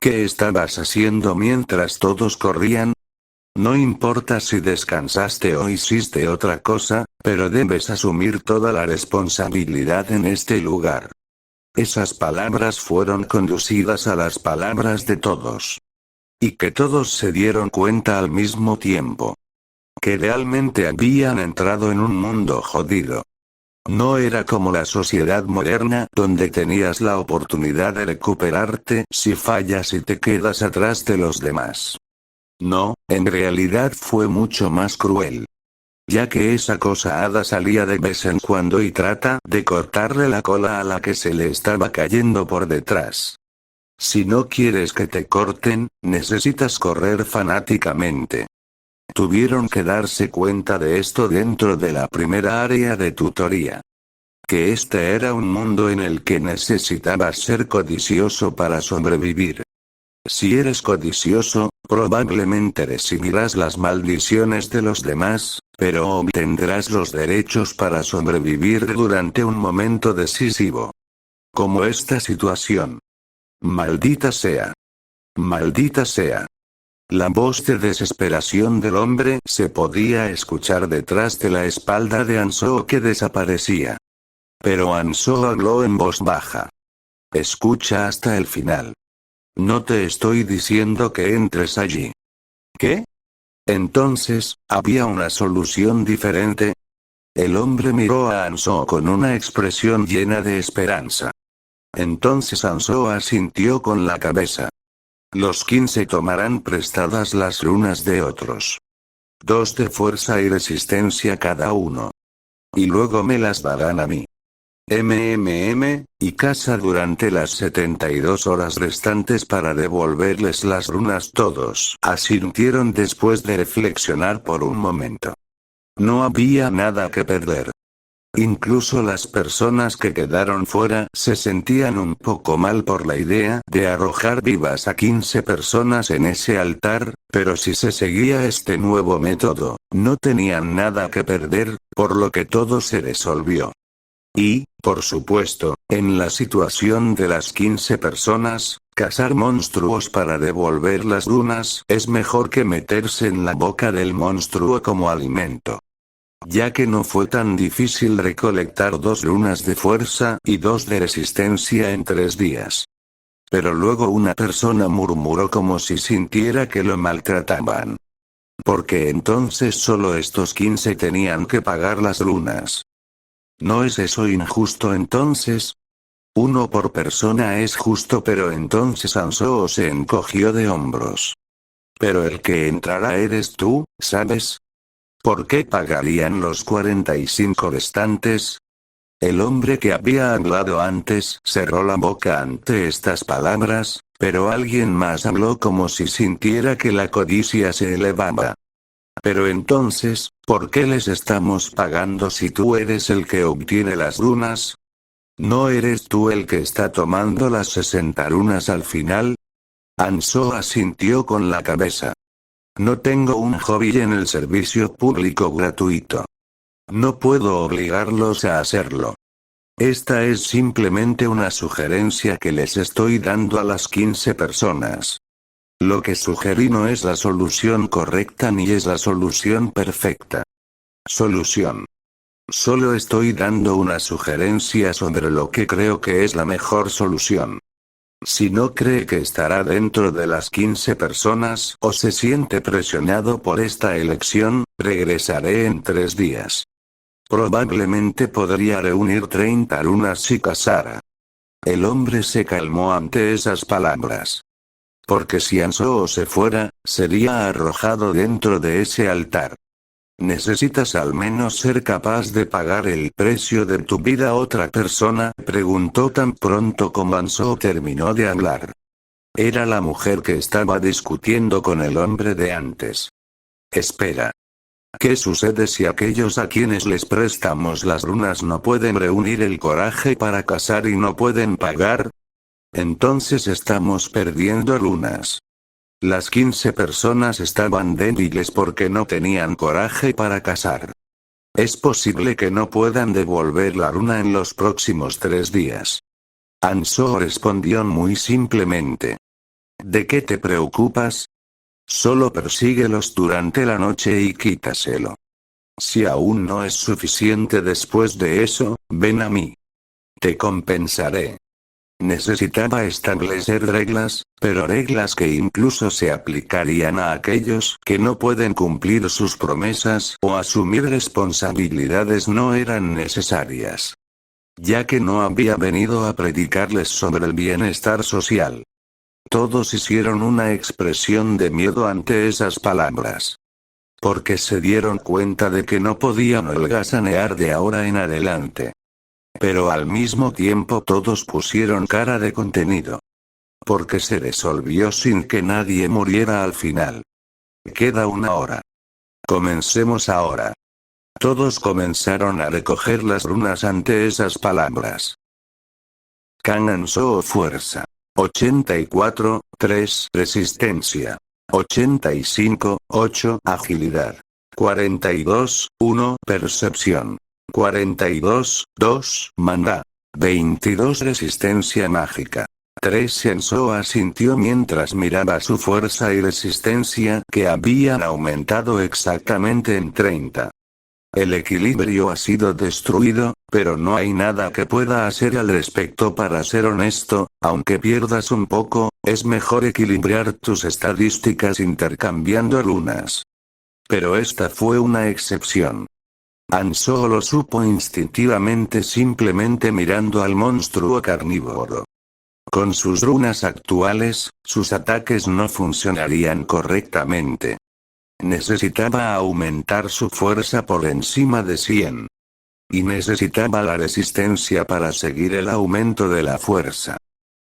¿Qué estabas haciendo mientras todos corrían? No importa si descansaste o hiciste otra cosa, pero debes asumir toda la responsabilidad en este lugar. Esas palabras fueron conducidas a las palabras de todos. Y que todos se dieron cuenta al mismo tiempo. Que realmente habían entrado en un mundo jodido. No era como la sociedad moderna donde tenías la oportunidad de recuperarte si fallas y te quedas atrás de los demás. No, en realidad fue mucho más cruel. Ya que esa cosa hada salía de vez en cuando y trata de cortarle la cola a la que se le estaba cayendo por detrás. Si no quieres que te corten, necesitas correr fanáticamente. Tuvieron que darse cuenta de esto dentro de la primera área de tutoría. Que este era un mundo en el que necesitabas ser codicioso para sobrevivir. Si eres codicioso, probablemente recibirás las maldiciones de los demás, pero obtendrás los derechos para sobrevivir durante un momento decisivo. Como esta situación. Maldita sea. Maldita sea. La voz de desesperación del hombre se podía escuchar detrás de la espalda de Ansoo que desaparecía. Pero Ansoo habló en voz baja. Escucha hasta el final. No te estoy diciendo que entres allí. ¿Qué? Entonces, ¿había una solución diferente? El hombre miró a Ansoo con una expresión llena de esperanza. Entonces Ansoo asintió con la cabeza. Los 15 tomarán prestadas las runas de otros. 2 de fuerza y resistencia cada uno. Y luego me las darán a mí. Y casa durante las 72 horas restantes para devolverles las runas. Todos asintieron después de reflexionar por un momento. No había nada que perder. Incluso las personas que quedaron fuera se sentían un poco mal por la idea de arrojar vivas a 15 personas en ese altar, pero si se seguía este nuevo método, no tenían nada que perder, por lo que todo se resolvió. Y, por supuesto, en la situación de las 15 personas, cazar monstruos para devolver las runas es mejor que meterse en la boca del monstruo como alimento. Ya que no fue tan difícil recolectar 2 runas de fuerza y 2 de resistencia en 3 días. Pero luego una persona murmuró como si sintiera que lo maltrataban. Porque entonces solo estos 15 tenían que pagar las runas. ¿No es eso injusto entonces? 1 por persona es justo, pero entonces Ansoo se encogió de hombros. Pero el que entrará eres tú, ¿sabes? ¿Por qué pagarían los 45 restantes? El hombre que había hablado antes cerró la boca ante estas palabras, pero alguien más habló como si sintiera que la codicia se elevaba. Pero entonces, ¿por qué les estamos pagando si tú eres el que obtiene las runas? ¿No eres tú el que está tomando las 60 runas al final? Ansoo asintió con la cabeza. No tengo un hobby en el servicio público gratuito. No puedo obligarlos a hacerlo. Esta es simplemente una sugerencia que les estoy dando a las 15 personas. Lo que sugerí no es la solución correcta ni es la solución perfecta. Solución. Solo estoy dando una sugerencia sobre lo que creo que es la mejor solución. Si no cree que estará dentro de las 15 personas o se siente presionado por esta elección, regresaré en 3 días. Probablemente podría reunir 30 runas si casara. El hombre se calmó ante esas palabras. Porque si Ansoo se fuera, sería arrojado dentro de ese altar. ¿Necesitas al menos ser capaz de pagar el precio de tu vida a otra persona? Preguntó tan pronto como Ansoo terminó de hablar. Era la mujer que estaba discutiendo con el hombre de antes. Espera. ¿Qué sucede si aquellos a quienes les prestamos las runas no pueden reunir el coraje para casar y no pueden pagar? Entonces estamos perdiendo runas. Las 15 personas estaban débiles porque no tenían coraje para casar. Es posible que no puedan devolver la runa en los próximos 3 días. Ansoo respondió muy simplemente. ¿De qué te preocupas? Solo persíguelos durante la noche y quítaselo. Si aún no es suficiente después de eso, ven a mí. Te compensaré. Necesitaba establecer reglas, pero reglas que incluso se aplicarían a aquellos que no pueden cumplir sus promesas o asumir responsabilidades no eran necesarias. Ya que no había venido a predicarles sobre el bienestar social. Todos hicieron una expresión de miedo ante esas palabras. Porque se dieron cuenta de que no podían holgazanear de ahora en adelante. Pero al mismo tiempo todos pusieron cara de contenido. Porque se resolvió sin que nadie muriera al final. Queda 1 hora. Comencemos ahora. Todos comenzaron a recoger las runas ante esas palabras. Kang Ansoo fuerza. 84, 3 resistencia. 85, 8 agilidad. 42, 1 percepción. 42, 2 maná. 22 resistencia mágica. 3 Ansoo asintió mientras miraba su fuerza y resistencia que habían aumentado exactamente en 30. El equilibrio ha sido destruido, pero no hay nada que pueda hacer al respecto. Para ser honesto, aunque pierdas un poco, es mejor equilibrar tus estadísticas intercambiando runas. Pero esta fue una excepción. Ansoo lo supo instintivamente simplemente mirando al monstruo carnívoro. Con sus runas actuales, sus ataques no funcionarían correctamente. Necesitaba aumentar su fuerza por encima de 100. Y necesitaba la resistencia para seguir el aumento de la fuerza.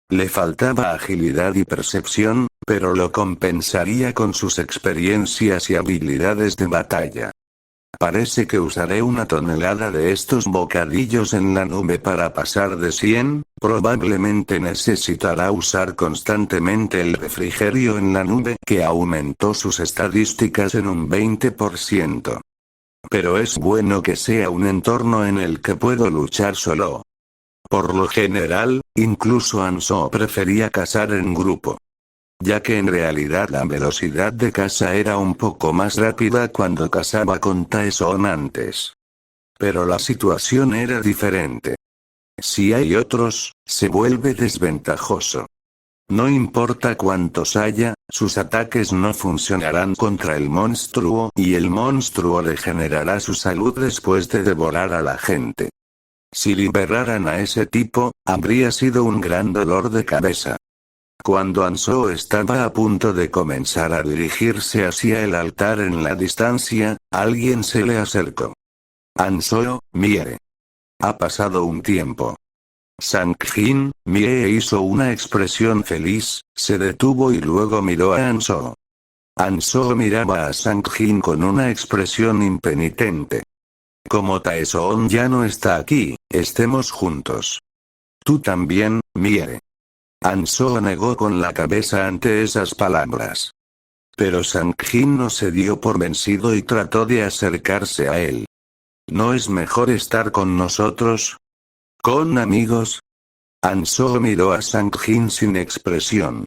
Le faltaba agilidad y percepción, pero lo compensaría con sus experiencias y habilidades de batalla. Parece que usaré 1 tonelada de estos bocadillos en la nube para pasar de 100, probablemente necesitará usar constantemente el refrigerio en la nube que aumentó sus estadísticas en un 20%. Pero es bueno que sea un entorno en el que puedo luchar solo. Por lo general, incluso Ansoo prefería cazar en grupo. Ya que en realidad la velocidad de caza era un poco más rápida cuando cazaba con Taeson antes. Pero la situación era diferente. Si hay otros, se vuelve desventajoso. No importa cuántos haya, sus ataques no funcionarán contra el monstruo y el monstruo regenerará su salud después de devorar a la gente. Si liberaran a ese tipo, habría sido un gran dolor de cabeza. Cuando Ansoo estaba a punto de comenzar a dirigirse hacia el altar en la distancia, alguien se le acercó. Ansoo, Mie. Ha pasado un tiempo. Sang-jin, Mie hizo una expresión feliz, se detuvo y luego miró a Ansoo. Ansoo miraba a Sang-jin con una expresión impenitente. Como Taeson ya no está aquí, estemos juntos. Tú también, Mie. Ansoo negó con la cabeza ante esas palabras. Pero Sang-jin no se dio por vencido y trató de acercarse a él. ¿No es mejor estar con nosotros? ¿Con amigos? Ansoo miró a Sang-jin sin expresión.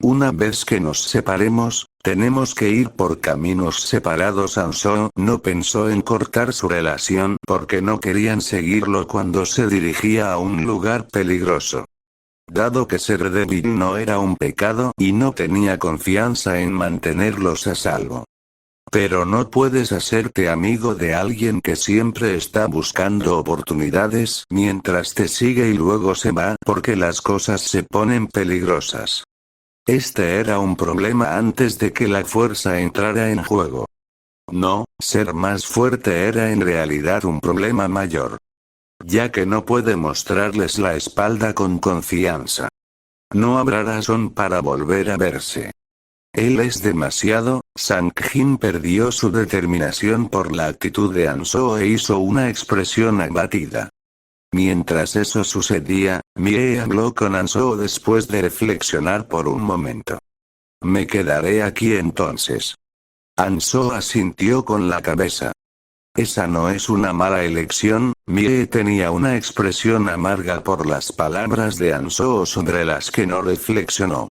Una vez que nos separemos, tenemos que ir por caminos separados. Ansoo no pensó en cortar su relación porque no querían seguirlo cuando se dirigía a un lugar peligroso. Dado que ser débil no era un pecado y no tenía confianza en mantenerlos a salvo. Pero no puedes hacerte amigo de alguien que siempre está buscando oportunidades mientras te sigue y luego se va porque las cosas se ponen peligrosas. Este era un problema antes de que la fuerza entrara en juego. No, ser más fuerte era en realidad un problema mayor. Ya que no puede mostrarles la espalda con confianza. No habrá razón para volver a verse. Él es demasiado. Sang-jin perdió su determinación por la actitud de Ansoo e hizo una expresión abatida. Mientras eso sucedía, Mie habló con Ansoo después de reflexionar por un momento. Me quedaré aquí entonces. Ansoo asintió con la cabeza. Esa no es una mala elección. Mie tenía una expresión amarga por las palabras de Ansoo sobre las que no reflexionó.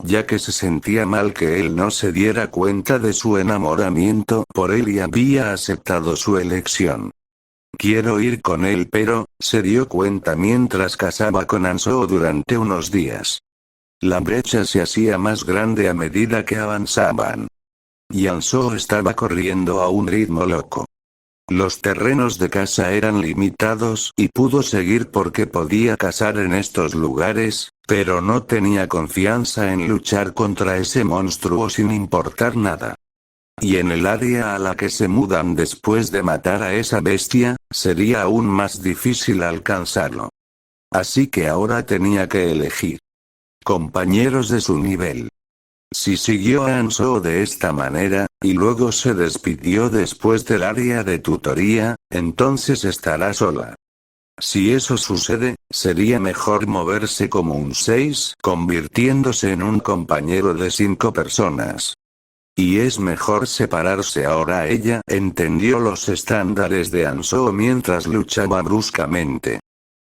Ya que se sentía mal que él no se diera cuenta de su enamoramiento por él y había aceptado su elección. Quiero ir con él, pero, se dio cuenta mientras cazaba con Ansoo durante unos días. La brecha se hacía más grande a medida que avanzaban. Y Ansoo estaba corriendo a un ritmo loco. Los terrenos de caza eran limitados y pudo seguir porque podía cazar en estos lugares, pero no tenía confianza en luchar contra ese monstruo sin importar nada. Y en el área a la que se mudan después de matar a esa bestia, sería aún más difícil alcanzarlo. Así que ahora tenía que elegir compañeros de su nivel. Si siguió a Ansoo de esta manera, y luego se despidió después del área de tutoría, entonces estará sola. Si eso sucede, sería mejor moverse como un 6, convirtiéndose en un compañero de 5 personas. Y es mejor separarse ahora. Ella entendió los estándares de Ansoo mientras luchaba bruscamente.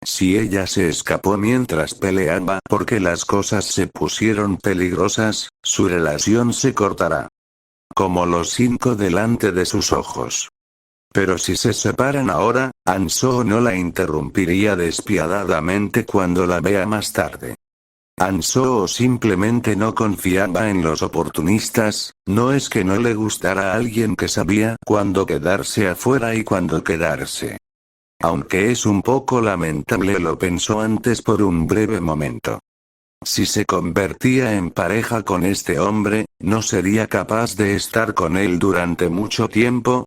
Si ella se escapó mientras peleaba porque las cosas se pusieron peligrosas, su relación se cortará. Como los 5 delante de sus ojos. Pero si se separan ahora, Ansoo no la interrumpiría despiadadamente cuando la vea más tarde. Ansoo simplemente no confiaba en los oportunistas. No es que no le gustara a alguien que sabía cuándo quedarse afuera y cuándo quedarse. Aunque es un poco lamentable, lo pensó antes por un breve momento. Si se convertía en pareja con este hombre, ¿no sería capaz de estar con él durante mucho tiempo?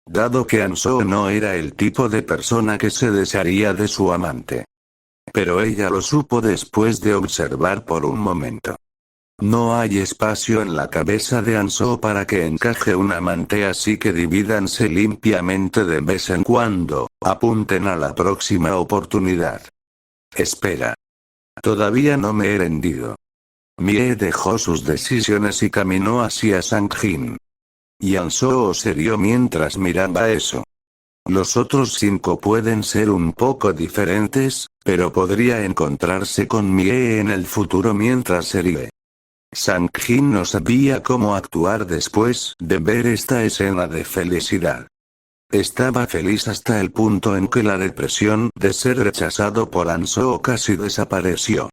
Dado que Ansoo no era el tipo de persona que se desearía de su amante. Pero ella lo supo después de observar por un momento. No hay espacio en la cabeza de Ansoo para que encaje un amante, así que divídanse limpiamente de vez en cuando, apunten a la próxima oportunidad. Espera. Todavía no me he rendido. Mie dejó sus decisiones y caminó hacia Sang-jin. Y Ansoo se rió mientras miraba eso. Los otros 5 pueden ser un poco diferentes, pero podría encontrarse con Mie en el futuro mientras se ríe. Sang-jin no sabía cómo actuar después de ver esta escena de felicidad. Estaba feliz hasta el punto en que la depresión de ser rechazado por Ansoo casi desapareció.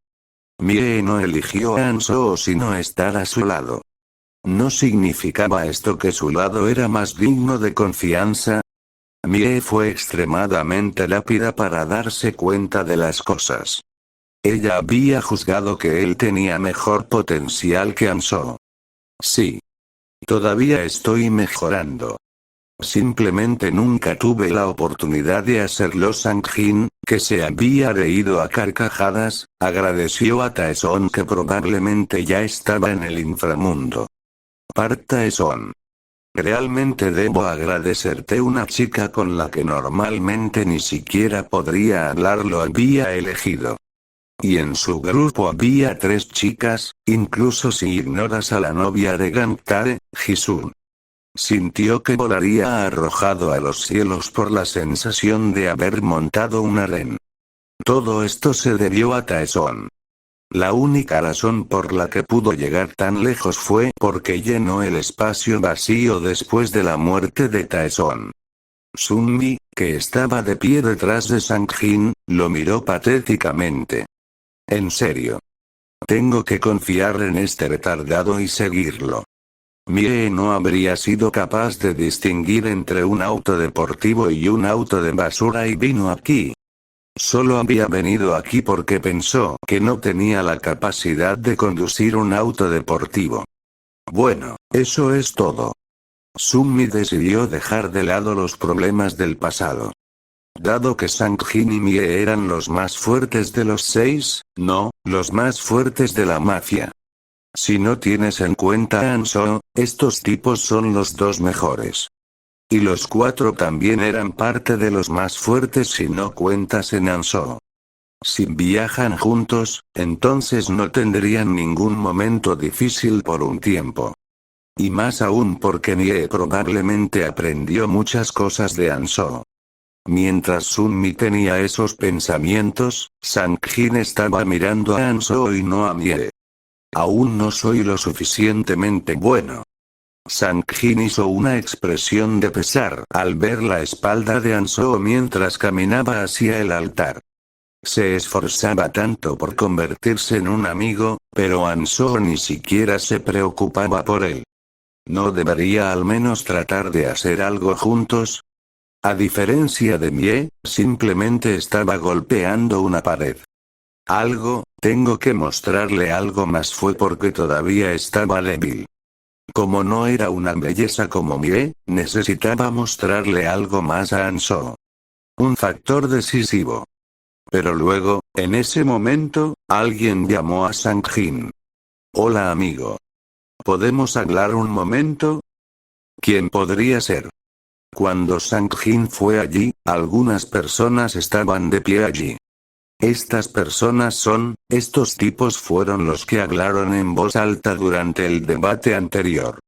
Mie no eligió a Ansoo sino estar a su lado. ¿No significaba esto que su lado era más digno de confianza? Mie fue extremadamente rápida para darse cuenta de las cosas. Ella había juzgado que él tenía mejor potencial que Ansoo. Sí. Todavía estoy mejorando. Simplemente nunca tuve la oportunidad de hacerlo. Sang-jin, que se había reído a carcajadas, agradeció a Taeson, que probablemente ya estaba en el inframundo. Park Taeson. Realmente debo agradecerte. Una chica con la que normalmente ni siquiera podría hablar lo había elegido. Y en su grupo había 3 chicas, incluso si ignoras a la novia de Gangtae, Jisoo. Sintió que volaría arrojado a los cielos por la sensación de haber montado un harén. Todo esto se debió a Taeson. La única razón por la que pudo llegar tan lejos fue porque llenó el espacio vacío después de la muerte de Taeson. Sunmi, que estaba de pie detrás de Sang-jin, lo miró patéticamente. En serio. Tengo que confiar en este retardado y seguirlo. Mie no habría sido capaz de distinguir entre un auto deportivo y un auto de basura y vino aquí. Solo había venido aquí porque pensó que no tenía la capacidad de conducir un auto deportivo. Bueno, eso es todo. Sunmi decidió dejar de lado los problemas del pasado. Dado que Sang-jin y Mie eran los más fuertes de los 6, no, los más fuertes de la mafia. Si no tienes en cuenta a Hanso, estos tipos son los dos mejores. Y los 4 también eran parte de los más fuertes si no cuentas en Hanso. Si viajan juntos, entonces no tendrían ningún momento difícil por un tiempo. Y más aún porque Nie probablemente aprendió muchas cosas de Hanso. Mientras Sunmi tenía esos pensamientos, Sang-jin estaba mirando a Hanso y no a Mie. Aún no soy lo suficientemente bueno. Sang-jin hizo una expresión de pesar al ver la espalda de Hanso mientras caminaba hacia el altar. Se esforzaba tanto por convertirse en un amigo, pero Hanso ni siquiera se preocupaba por él. ¿No debería al menos tratar de hacer algo juntos? A diferencia de Mie, simplemente estaba golpeando una pared. Tengo que mostrarle algo más, fue porque todavía estaba débil. Como no era una belleza como Mie, necesitaba mostrarle algo más a Hanso. Un factor decisivo. Pero luego, en ese momento, alguien llamó a Sang-jin. Hola amigo. ¿Podemos hablar un momento? ¿Quién podría ser? Cuando Sang-jin fue allí, algunas personas estaban de pie allí. Estos tipos fueron los que hablaron en voz alta durante el debate anterior.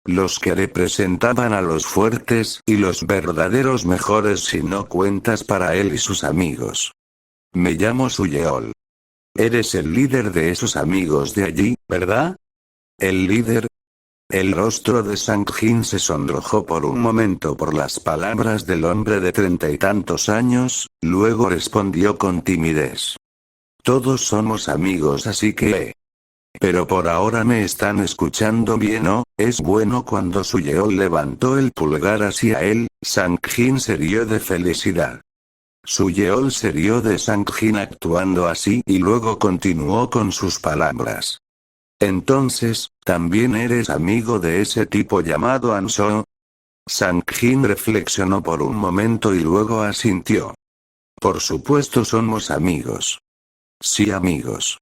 Los que representaban a los fuertes y los verdaderos mejores si no cuentas para él y sus amigos. Me llamo Suyeol. Eres el líder de esos amigos de allí, ¿verdad? ¿El líder? El rostro de Sang-jin se sonrojó por un momento por las palabras del hombre de 30 y tantos años, luego respondió con timidez. Todos somos amigos, así que... Pero por ahora me están escuchando bien, ¿no? Es bueno. Cuando Suyeol levantó el pulgar hacia él, Sang-jin se rió de felicidad. Suyeol se rió de Sang-jin actuando así y luego continuó con sus palabras. Entonces, ¿también eres amigo de ese tipo llamado Hanso? Sang-jin reflexionó por un momento y luego asintió. Por supuesto somos amigos. Sí, amigos.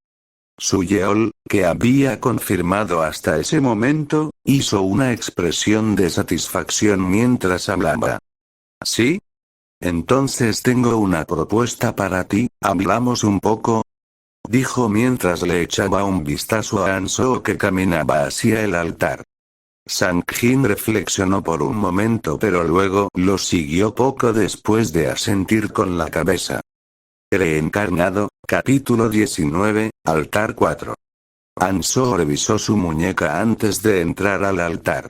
Suyeol, que había confirmado hasta ese momento, hizo una expresión de satisfacción mientras hablaba. ¿Sí? Entonces tengo una propuesta para ti, ¿hablamos un poco? Dijo mientras le echaba un vistazo a Hanso que caminaba hacia el altar. Sang-jin reflexionó por un momento pero luego lo siguió poco después de asentir con la cabeza. Reencarnado, capítulo 19, altar 4. Hanso revisó su muñeca antes de entrar al altar.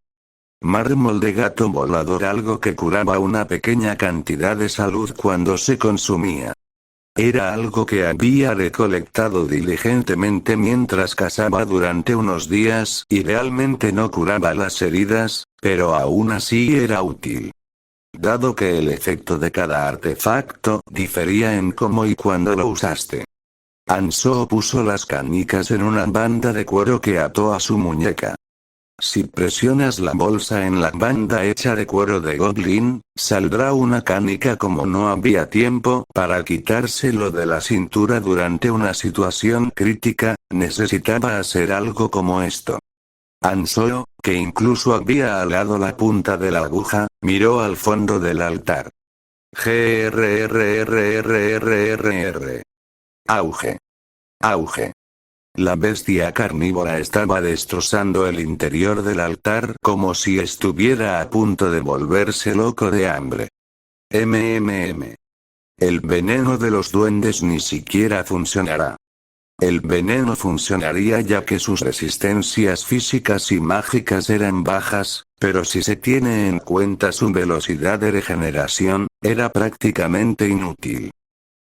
Mármol de gato volador, algo que curaba una pequeña cantidad de salud cuando se consumía. Era algo que había recolectado diligentemente mientras cazaba durante unos días y realmente no curaba las heridas, pero aún así era útil. Dado que el efecto de cada artefacto difería en cómo y cuándo lo usaste. Hanso puso las canicas en una banda de cuero que ató a su muñeca. Si presionas la bolsa en la banda hecha de cuero de goblin, saldrá una canica. Como no había tiempo para quitárselo de la cintura durante una situación crítica, necesitaba hacer algo como esto. Hanso, que incluso había alado la punta de la aguja, miró al fondo del altar. GRRRRRRR. Auge. Auge. La bestia carnívora estaba destrozando el interior del altar como si estuviera a punto de volverse loco de hambre. El veneno de los duendes ni siquiera funcionará. El veneno funcionaría ya que sus resistencias físicas y mágicas eran bajas, pero si se tiene en cuenta su velocidad de regeneración, era prácticamente inútil.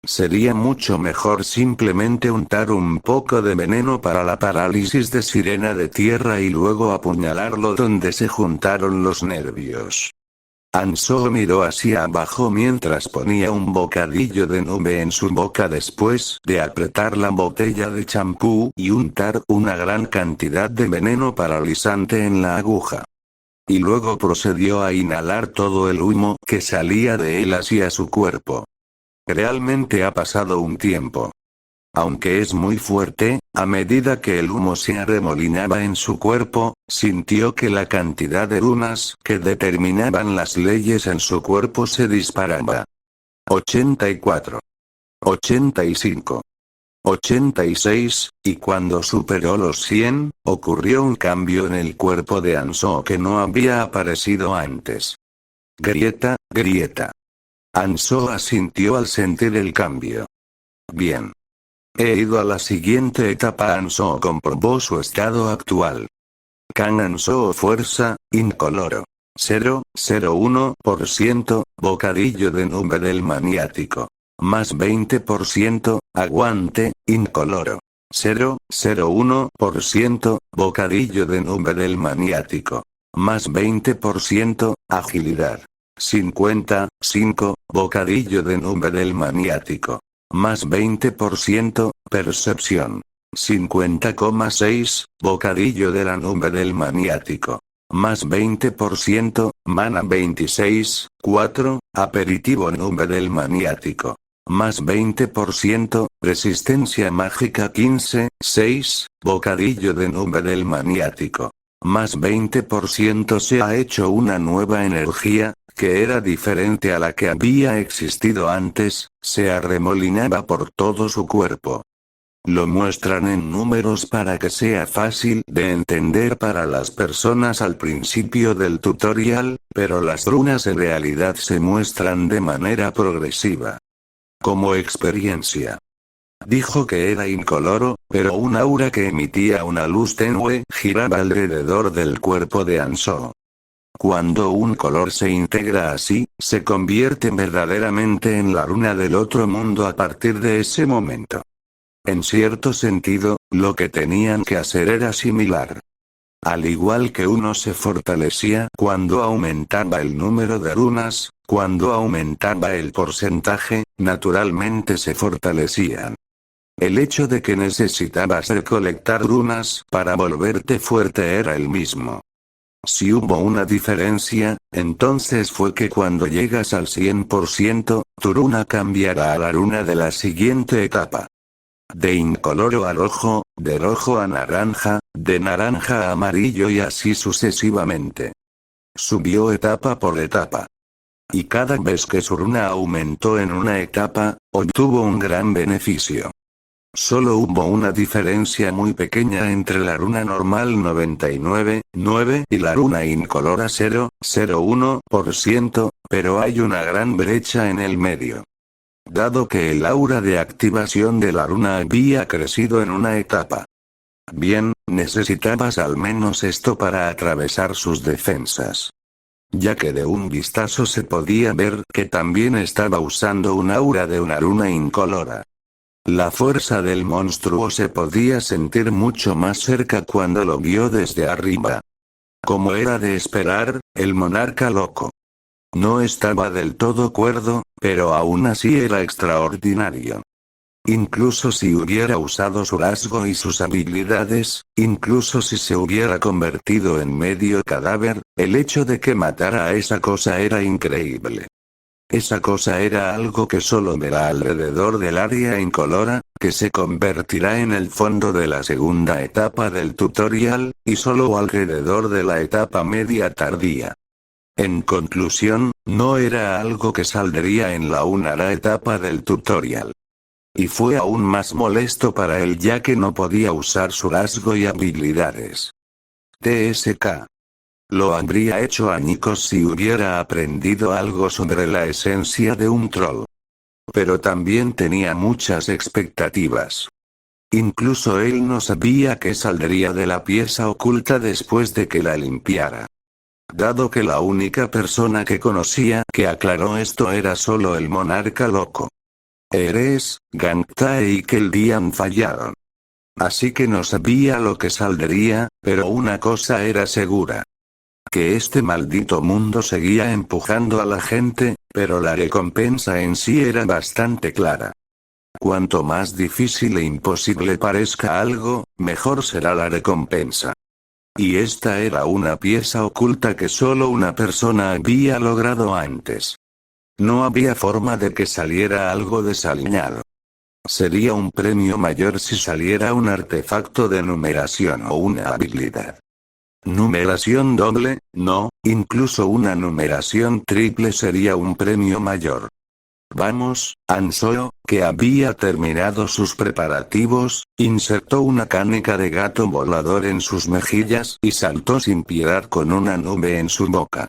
Sería mucho mejor simplemente untar un poco de veneno para la parálisis de sirena de tierra y luego apuñalarlo donde se juntaron los nervios. Hanzó miró hacia abajo mientras ponía un bocadillo de nube en su boca después de apretar la botella de champú y untar una gran cantidad de veneno paralizante en la aguja. Y luego procedió a inhalar todo el humo que salía de él hacia su cuerpo. Realmente ha pasado un tiempo. Aunque es muy fuerte, a medida que el humo se arremolinaba en su cuerpo, sintió que la cantidad de runas que determinaban las leyes en su cuerpo se disparaba. 84. 85. 86, y cuando superó los 100, ocurrió un cambio en el cuerpo de Hanzó que no había aparecido antes. Grieta, grieta. Hanzó asintió al sentir el cambio. Bien. He ido a la siguiente etapa. Hanzó comprobó su estado actual. Kan Hanzó fuerza, incoloro. 0,01%, bocadillo de nube del maniático. Más 20%, aguante, incoloro. 0,01%, bocadillo de nube del maniático. Más 20%, agilidad. 55, bocadillo de nube del maniático. Más 20%, percepción. 50,6, bocadillo de la nube del maniático. Más 20%, mana 26, 4, aperitivo nube del maniático. Más 20%, resistencia mágica 15, 6, bocadillo de nube del maniático. Más 20% se ha hecho una nueva energía, que era diferente a la que había existido antes, se arremolinaba por todo su cuerpo. Lo muestran en números para que sea fácil de entender para las personas al principio del tutorial, pero las runas en realidad se muestran de manera progresiva. Como experiencia. Dijo que era incoloro, pero un aura que emitía una luz tenue giraba alrededor del cuerpo de Hanzó. Cuando un color se integra así, se convierte verdaderamente en la runa del otro mundo a partir de ese momento. En cierto sentido, lo que tenían que hacer era similar. Al igual que uno se fortalecía cuando aumentaba el número de runas, cuando aumentaba el porcentaje, naturalmente se fortalecían. El hecho de que necesitabas recolectar runas para volverte fuerte era el mismo. Si hubo una diferencia, entonces fue que cuando llegas al 100%, tu runa cambiará a la runa de la siguiente etapa. De incoloro a rojo, de rojo a naranja, de naranja a amarillo y así sucesivamente. Subió etapa por etapa. Y cada vez que su runa aumentó en una etapa, obtuvo un gran beneficio. Solo hubo una diferencia muy pequeña entre la runa normal 99,9 y la runa incolora 0,01%, pero hay una gran brecha en el medio. Dado que el aura de activación de la runa había crecido en una etapa. Bien, necesitabas al menos esto para atravesar sus defensas. Ya que de un vistazo se podía ver que también estaba usando un aura de una runa incolora. La fuerza del monstruo se podía sentir mucho más cerca cuando lo vio desde arriba. Como era de esperar, el monarca loco. No estaba del todo cuerdo, pero aún así era extraordinario. Incluso si hubiera usado su rasgo y sus habilidades, incluso si se hubiera convertido en medio cadáver, el hecho de que matara a esa cosa era increíble. Esa cosa era algo que solo verá alrededor del área incolora, que se convertirá en el fondo de la segunda etapa del tutorial, y solo alrededor de la etapa media tardía. En conclusión, no era algo que saldría en la única etapa del tutorial. Y fue aún más molesto para él ya que no podía usar su rasgo y habilidades. TSK. Lo habría hecho añicos si hubiera aprendido algo sobre la esencia de un troll. Pero también tenía muchas expectativas. Incluso él no sabía qué saldría de la pieza oculta después de que la limpiara. Dado que la única persona que conocía que aclaró esto era solo el monarca loco. Eres, Gangtae y Keldian fallaron. Así que no sabía lo que saldría, pero una cosa era segura. que este maldito mundo seguía empujando a la gente, pero la recompensa en sí era bastante clara. Cuanto más difícil e imposible parezca algo, mejor será la recompensa. Y esta era una pieza oculta que solo una persona había logrado antes. No había forma de que saliera algo desaliñado. Sería un premio mayor si saliera un artefacto de numeración o una habilidad. Numeración doble, no, incluso una numeración triple sería un premio mayor. Vamos, Ansoo, que había terminado sus preparativos, insertó una canica de gato volador en sus mejillas y saltó sin piedad con una nube en su boca.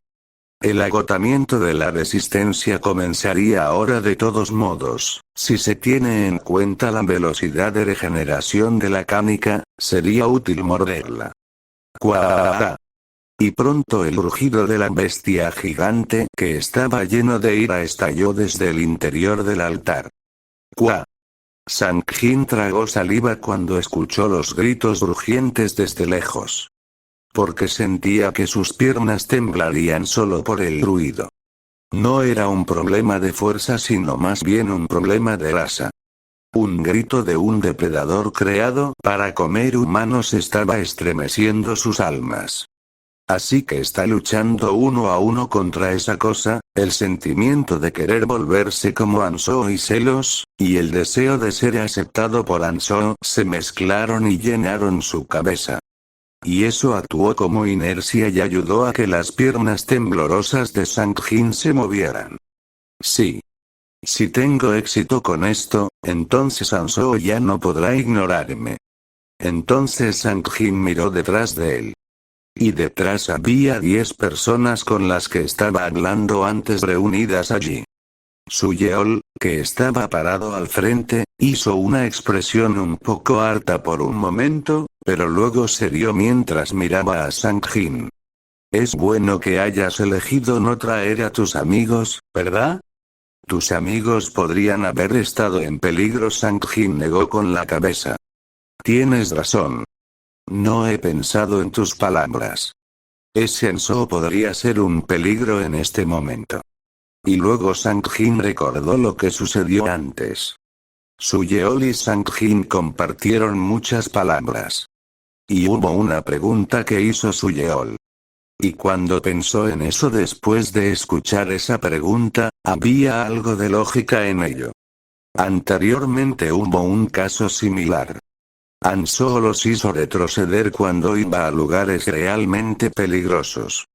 El agotamiento de la resistencia comenzaría ahora de todos modos, si se tiene en cuenta la velocidad de regeneración de la canica, sería útil morderla. ¡Cuá! Y pronto el rugido de la bestia gigante que estaba lleno de ira estalló desde el interior del altar. ¡Cuá! Sang-jin tragó saliva cuando escuchó los gritos rugientes desde lejos. Porque sentía que sus piernas temblarían solo por el ruido. No era un problema de fuerza sino más bien un problema de raza. Un grito de un depredador creado para comer humanos estaba estremeciendo sus almas. Así que está luchando uno a uno contra esa cosa, el sentimiento de querer volverse como Ansoo y celos, y el deseo de ser aceptado por Ansoo se mezclaron y llenaron su cabeza. Y eso actuó como inercia y ayudó a que las piernas temblorosas de Sang-jin se movieran. Sí. Si tengo éxito con esto, entonces Ansoo ya no podrá ignorarme. Entonces Sang-jin miró detrás de él. Y detrás había 10 personas con las que estaba hablando antes reunidas allí. Su Yeol, que estaba parado al frente, hizo una expresión un poco harta por un momento, pero luego se rió mientras miraba a Sang-jin. Es bueno que hayas elegido no traer a tus amigos, ¿verdad? Tus amigos podrían haber estado en peligro. Sang-jin negó con la cabeza. Tienes razón. No he pensado en tus palabras. Ese Ansoo podría ser un peligro en este momento. Y luego Sang-jin recordó lo que sucedió antes. Su Yeol y Sang-jin compartieron muchas palabras. Y hubo una pregunta que hizo su Yeol. Y cuando pensó en eso después de escuchar esa pregunta, había algo de lógica en ello. Anteriormente hubo un caso similar. Ansoo los hizo retroceder cuando iba a lugares realmente peligrosos.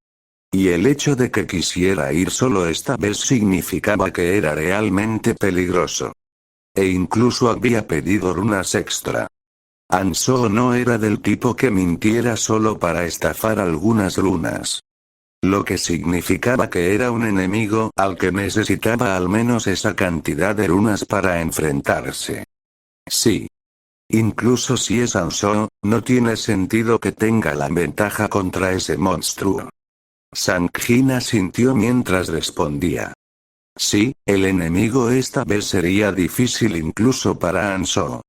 Y el hecho de que quisiera ir solo esta vez significaba que era realmente peligroso. E incluso había pedido runas extra. Ansoo no era del tipo que mintiera solo para estafar algunas runas. Lo que significaba que era un enemigo al que necesitaba al menos esa cantidad de runas para enfrentarse. Sí. Incluso si es Ansoo, no tiene sentido que tenga la ventaja contra ese monstruo. Sang-jin asintió mientras respondía. Sí, el enemigo esta vez sería difícil incluso para Ansoo.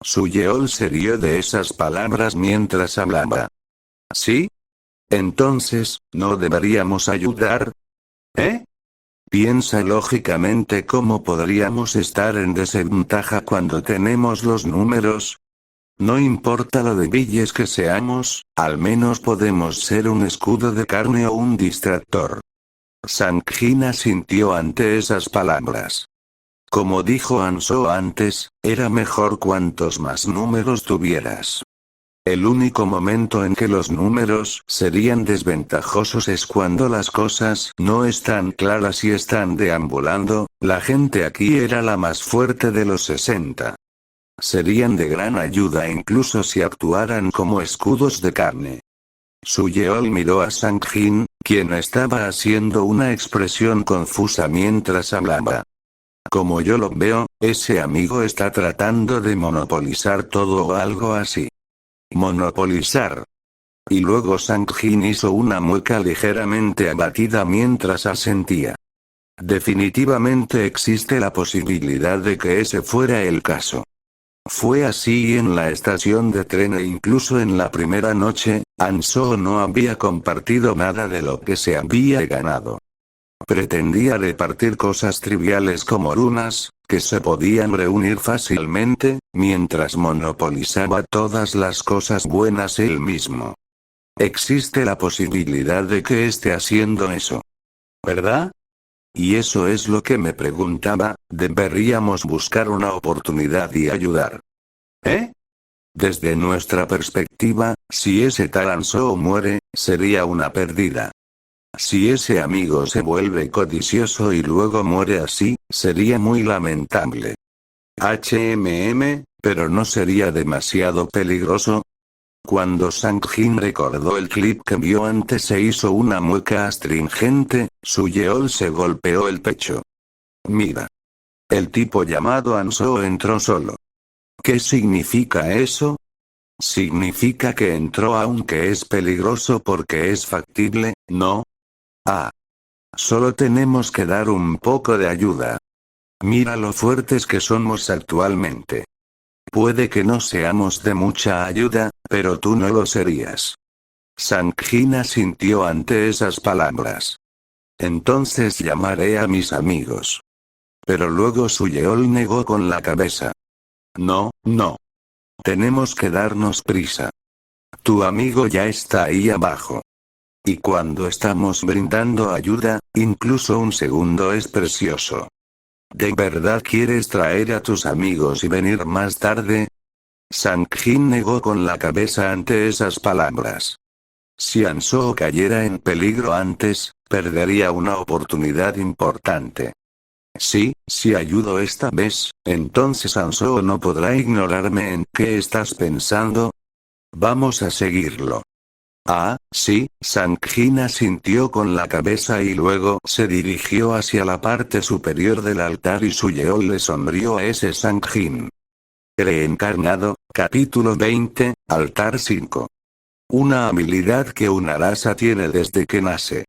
Su Yeol se rió de esas palabras mientras hablaba. ¿Sí? Entonces, ¿no deberíamos ayudar? ¿Eh? Piensa lógicamente cómo podríamos estar en desventaja cuando tenemos los números. No importa lo débiles que seamos, al menos podemos ser un escudo de carne o un distractor. Sang-jin asintió ante esas palabras. Como dijo Ansoo antes, era mejor cuantos más números tuvieras. El único momento en que los números serían desventajosos es cuando las cosas no están claras y están deambulando. La gente aquí era la más fuerte de los 60. Serían de gran ayuda incluso si actuaran como escudos de carne. Su Yeol miró a Sang-jin, quien estaba haciendo una expresión confusa mientras hablaba. Como yo lo veo, ese amigo está tratando de monopolizar todo o algo así. Monopolizar. Y luego Sang-jin hizo una mueca ligeramente abatida mientras asentía. Definitivamente existe la posibilidad de que ese fuera el caso. Fue así en la estación de tren e incluso en la primera noche, Ansoo no había compartido nada de lo que se había ganado. Pretendía repartir cosas triviales como runas, que se podían reunir fácilmente, mientras monopolizaba todas las cosas buenas él mismo. Existe la posibilidad de que esté haciendo eso, ¿verdad? Y eso es lo que me preguntaba, deberíamos buscar una oportunidad y ayudar. ¿Eh? Desde nuestra perspectiva, si ese tal Ansoo muere, sería una pérdida. Si ese amigo se vuelve codicioso y luego muere así, sería muy lamentable. Pero ¿no sería demasiado peligroso? Cuando Sang-jin recordó el clip que vio antes e hizo una mueca astringente, su Yeol se golpeó el pecho. Mira. El tipo llamado Ansoo entró solo. ¿Qué significa eso? Significa que entró aunque es peligroso porque es factible, ¿no? Ah. Solo tenemos que dar un poco de ayuda. Mira lo fuertes que somos actualmente. Puede que no seamos de mucha ayuda, pero tú no lo serías. Sang-jin asintió ante esas palabras. Entonces llamaré a mis amigos. Pero luego su Yeol negó con la cabeza. No, no. Tenemos que darnos prisa. Tu amigo ya está ahí abajo. Y cuando estamos brindando ayuda, incluso un segundo es precioso. ¿De verdad quieres traer a tus amigos y venir más tarde? Sang-jin negó con la cabeza ante esas palabras. Si Ansoo cayera en peligro antes, perdería una oportunidad importante. Sí, si ayudo esta vez, entonces Ansoo no podrá ignorarme. ¿En qué estás pensando? Vamos a seguirlo. Ah, sí, Sang-jin asintió con la cabeza y luego se dirigió hacia la parte superior del altar y su Yeol le sonrió a ese Sang-jin. Reencarnado, capítulo 20, altar 5. Una habilidad que una raza tiene desde que nace.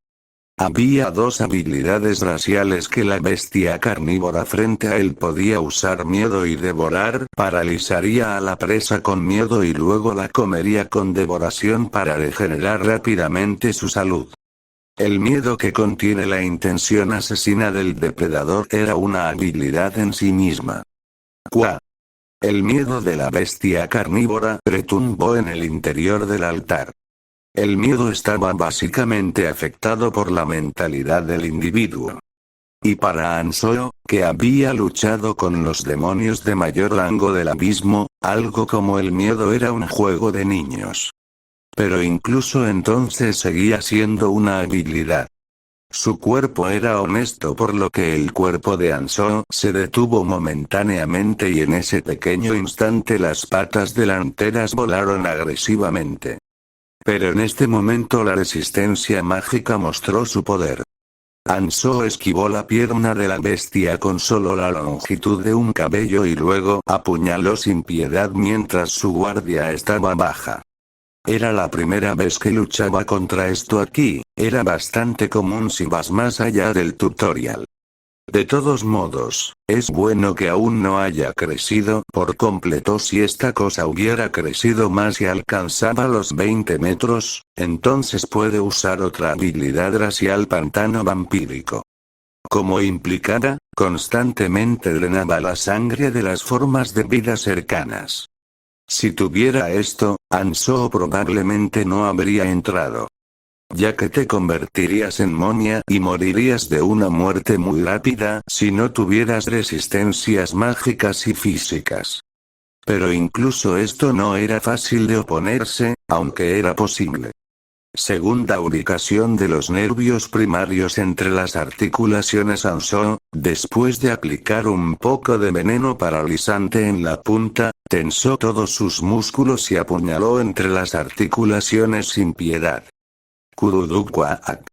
Había dos habilidades raciales que la bestia carnívora frente a él podía usar: miedo y devorar. Paralizaría a la presa con miedo y luego la comería con devoración para regenerar rápidamente su salud. El miedo, que contiene la intención asesina del depredador, era una habilidad en sí misma. ¡Cuá! El miedo de la bestia carnívora retumbó en el interior del altar. El miedo estaba básicamente afectado por la mentalidad del individuo. Y para Ansoo, que había luchado con los demonios de mayor rango del abismo, algo como el miedo era un juego de niños. Pero incluso entonces seguía siendo una habilidad. Su cuerpo era honesto, por lo que el cuerpo de Ansoo se detuvo momentáneamente y en ese pequeño instante las patas delanteras volaron agresivamente. Pero en este momento la resistencia mágica mostró su poder. Ansoo esquivó la pierna de la bestia con solo la longitud de un cabello y luego apuñaló sin piedad mientras su guardia estaba baja. Era la primera vez que luchaba contra esto aquí, era bastante común si vas más allá del tutorial. De todos modos, es bueno que aún no haya crecido por completo. Si esta cosa hubiera crecido más y alcanzaba los 20 metros, entonces puede usar otra habilidad racial: pantano vampírico. Como implicada, constantemente drenaba la sangre de las formas de vida cercanas. Si tuviera esto, Ansoo probablemente no habría entrado. Ya que te convertirías en momia y morirías de una muerte muy rápida si no tuvieras resistencias mágicas y físicas. Pero incluso esto no era fácil de oponerse, aunque era posible. Segunda ubicación de los nervios primarios entre las articulaciones. Ansoo, después de aplicar un poco de veneno paralizante en la punta, tensó todos sus músculos y apuñaló entre las articulaciones sin piedad. Kurudukwak.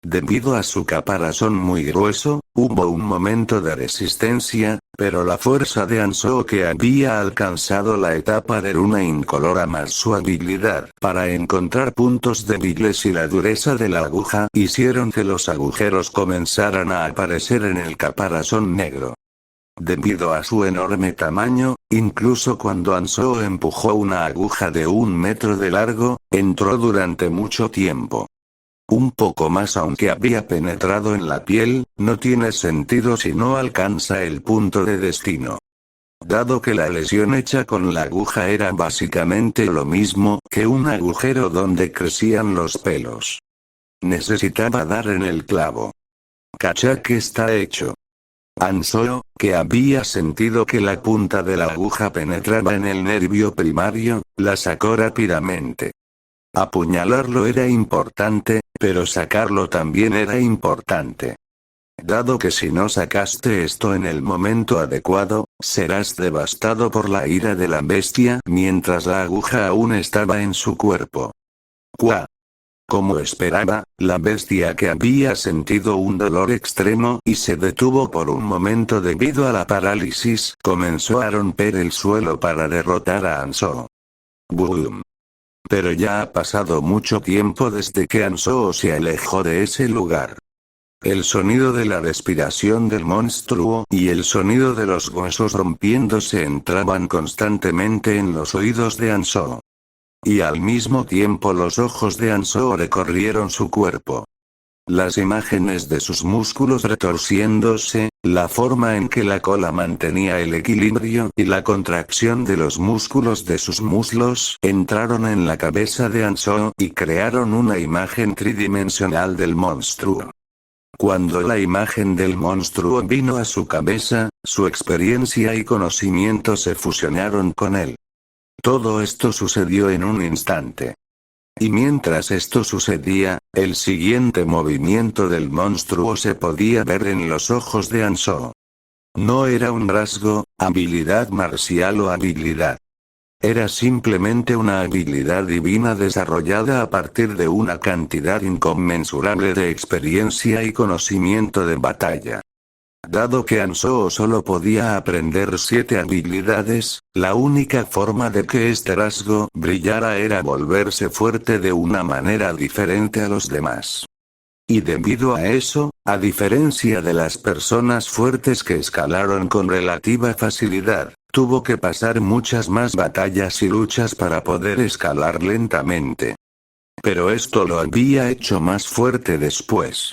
Debido a su caparazón muy grueso, hubo un momento de resistencia, pero la fuerza de Ansoo, que había alcanzado la etapa de runa incolora más su habilidad para encontrar puntos débiles y la dureza de la aguja, hicieron que los agujeros comenzaran a aparecer en el caparazón negro. Debido a su enorme tamaño, incluso cuando Hanzō empujó una aguja de 1 metro de largo, entró durante mucho tiempo. Un poco más aunque había penetrado en la piel, no tiene sentido si no alcanza el punto de destino. Dado que la lesión hecha con la aguja era básicamente lo mismo que un agujero donde crecían los pelos. Necesitaba dar en el clavo. Cacha que está hecho. Hanzō, que había sentido que la punta de la aguja penetraba en el nervio primario, la sacó rápidamente. Apuñalarlo era importante, pero sacarlo también era importante. Dado que si no sacaste esto en el momento adecuado, serás devastado por la ira de la bestia mientras la aguja aún estaba en su cuerpo. ¡Cuá! Como esperaba, la bestia que había sentido un dolor extremo y se detuvo por un momento debido a la parálisis, comenzó a romper el suelo para derrotar a Hanzō. ¡Boom! Pero ya ha pasado mucho tiempo desde que Hanzō se alejó de ese lugar. El sonido de la respiración del monstruo y el sonido de los huesos rompiéndose entraban constantemente en los oídos de Hanzō. Y al mismo tiempo los ojos de Hanzō recorrieron su cuerpo. Las imágenes de sus músculos retorciéndose, la forma en que la cola mantenía el equilibrio y la contracción de los músculos de sus muslos entraron en la cabeza de Hanzō y crearon una imagen tridimensional del monstruo. Cuando la imagen del monstruo vino a su cabeza, su experiencia y conocimiento se fusionaron con él. Todo esto sucedió en un instante. Y mientras esto sucedía, el siguiente movimiento del monstruo se podía ver en los ojos de Hanzō. No era un rasgo, habilidad marcial o habilidad. Era simplemente una habilidad divina desarrollada a partir de una cantidad inconmensurable de experiencia y conocimiento de batalla. Dado que Hanzō solo podía aprender 7 habilidades, la única forma de que este rasgo brillara era volverse fuerte de una manera diferente a los demás. Y debido a eso, a diferencia de las personas fuertes que escalaron con relativa facilidad, tuvo que pasar muchas más batallas y luchas para poder escalar lentamente. Pero esto lo había hecho más fuerte después.